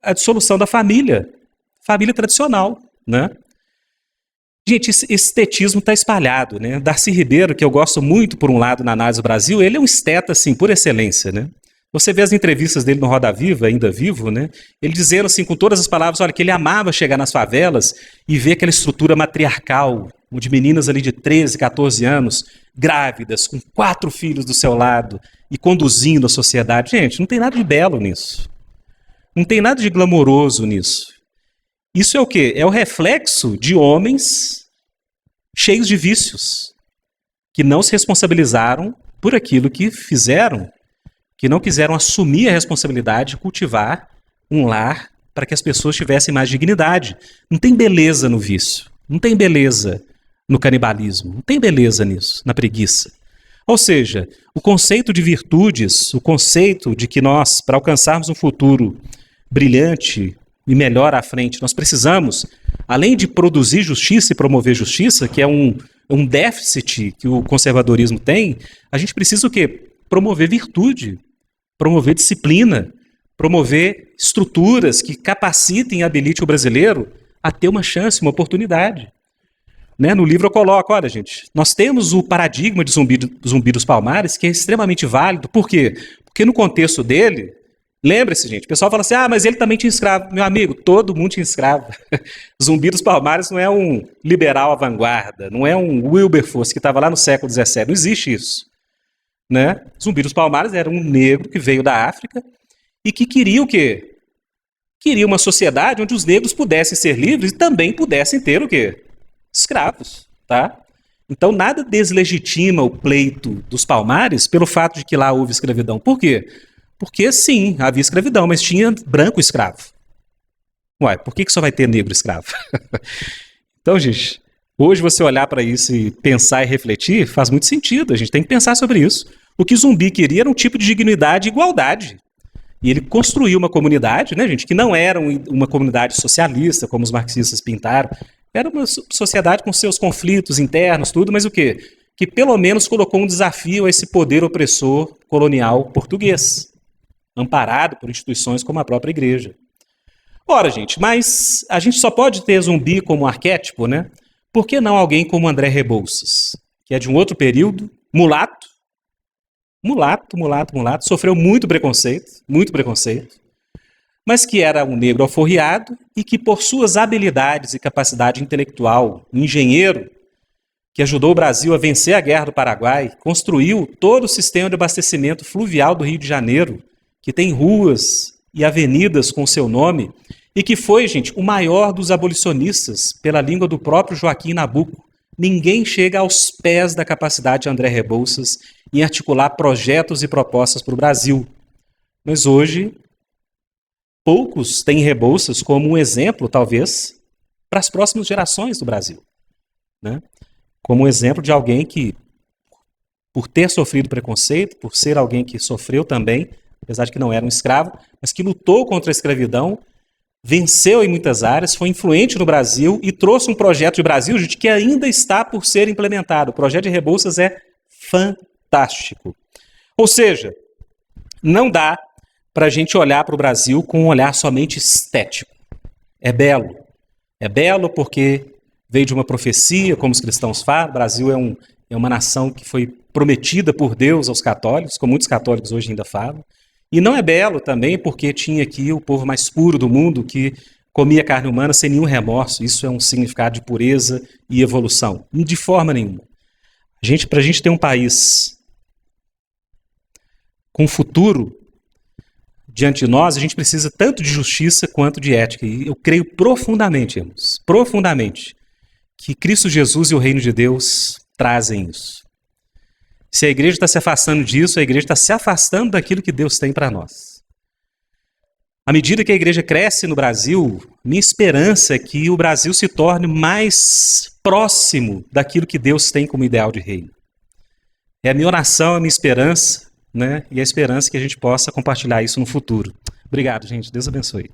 a dissolução da família tradicional, né? Gente, esse estetismo está espalhado, né? Darcy Ribeiro, que eu gosto muito, por um lado, na análise do Brasil, ele é um esteta, assim, por excelência, né? Você vê as entrevistas dele no Roda Viva, ainda vivo, né? Ele dizendo, assim, com todas as palavras, olha, que ele amava chegar nas favelas e ver aquela estrutura matriarcal, de meninas ali de 13, 14 anos, grávidas, com 4 filhos do seu lado e conduzindo a sociedade. Gente, não tem nada de belo nisso. Não tem nada de glamouroso nisso. Isso é o quê? É o reflexo de homens cheios de vícios, que não se responsabilizaram por aquilo que fizeram, que não quiseram assumir a responsabilidade de cultivar um lar para que as pessoas tivessem mais dignidade. Não tem beleza no vício, não tem beleza no canibalismo, não tem beleza nisso, na preguiça. Ou seja, o conceito de virtudes, o conceito de que nós, para alcançarmos um futuro brilhante e melhor à frente, nós precisamos, além de produzir justiça e promover justiça, que é um déficit que o conservadorismo tem, a gente precisa o quê? Promover virtude, promover disciplina, promover estruturas que capacitem e habilitem o brasileiro a ter uma chance, uma oportunidade. Né? No livro eu coloco, olha, gente, nós temos o paradigma de Zumbi dos Palmares, que é extremamente válido. Por quê? Porque no contexto dele, lembre-se, gente, o pessoal fala assim, mas ele também tinha escravo. Meu amigo, todo mundo tinha escravo. Zumbi dos Palmares não é um liberal à vanguarda, não é um Wilberforce que estava lá no século XVII, não existe isso. Né? Zumbi dos Palmares era um negro que veio da África e que queria o quê? Queria uma sociedade onde os negros pudessem ser livres e também pudessem ter o quê? Escravos, tá? Então nada deslegitima o pleito dos Palmares pelo fato de que lá houve escravidão. Por quê? Porque sim, havia escravidão, mas tinha branco escravo. Uai, por que só vai ter negro escravo? Então, gente, hoje você olhar para isso e pensar e refletir faz muito sentido, a gente tem que pensar sobre isso. O que Zumbi queria era um tipo de dignidade e igualdade. E ele construiu uma comunidade, né, gente, que não era uma comunidade socialista, como os marxistas pintaram. Era uma sociedade com seus conflitos internos, tudo, mas o quê? Que pelo menos colocou um desafio a esse poder opressor colonial português, amparado por instituições como a própria igreja. Ora, gente, mas a gente só pode ter Zumbi como arquétipo, né? Por que não alguém como André Rebouças, que é de um outro período, mulato, sofreu muito preconceito, mas que era um negro alforriado e que, por suas habilidades e capacidade intelectual, um engenheiro que ajudou o Brasil a vencer a Guerra do Paraguai, construiu todo o sistema de abastecimento fluvial do Rio de Janeiro, que tem ruas e avenidas com seu nome, e que foi, gente, o maior dos abolicionistas, pela língua do próprio Joaquim Nabuco. Ninguém chega aos pés da capacidade de André Rebouças em articular projetos e propostas para o Brasil. Mas hoje, poucos têm Rebouças como um exemplo, talvez, para as próximas gerações do Brasil. Né? Como um exemplo de alguém que, por ter sofrido preconceito, por ser alguém que sofreu também, apesar de que não era um escravo, mas que lutou contra a escravidão, venceu em muitas áreas, foi influente no Brasil e trouxe um projeto de Brasil, gente, que ainda está por ser implementado. O projeto de Rebouças é fantástico. Ou seja, não dá para a gente olhar para o Brasil com um olhar somente estético. É belo. É belo porque veio de uma profecia, como os cristãos falam. O Brasil é uma nação que foi prometida por Deus aos católicos, como muitos católicos hoje ainda falam. E não é belo também porque tinha aqui o povo mais puro do mundo que comia carne humana sem nenhum remorso. Isso é um significado de pureza e evolução. De forma nenhuma. Para a gente ter um país com futuro diante de nós, a gente precisa tanto de justiça quanto de ética. E eu creio profundamente, irmãos, profundamente, que Cristo Jesus e o reino de Deus trazem isso. Se a igreja está se afastando disso, a igreja está se afastando daquilo que Deus tem para nós. À medida que a igreja cresce no Brasil, minha esperança é que o Brasil se torne mais próximo daquilo que Deus tem como ideal de reino. É a minha oração, a minha esperança, né? E a esperança que a gente possa compartilhar isso no futuro. Obrigado, gente. Deus abençoe.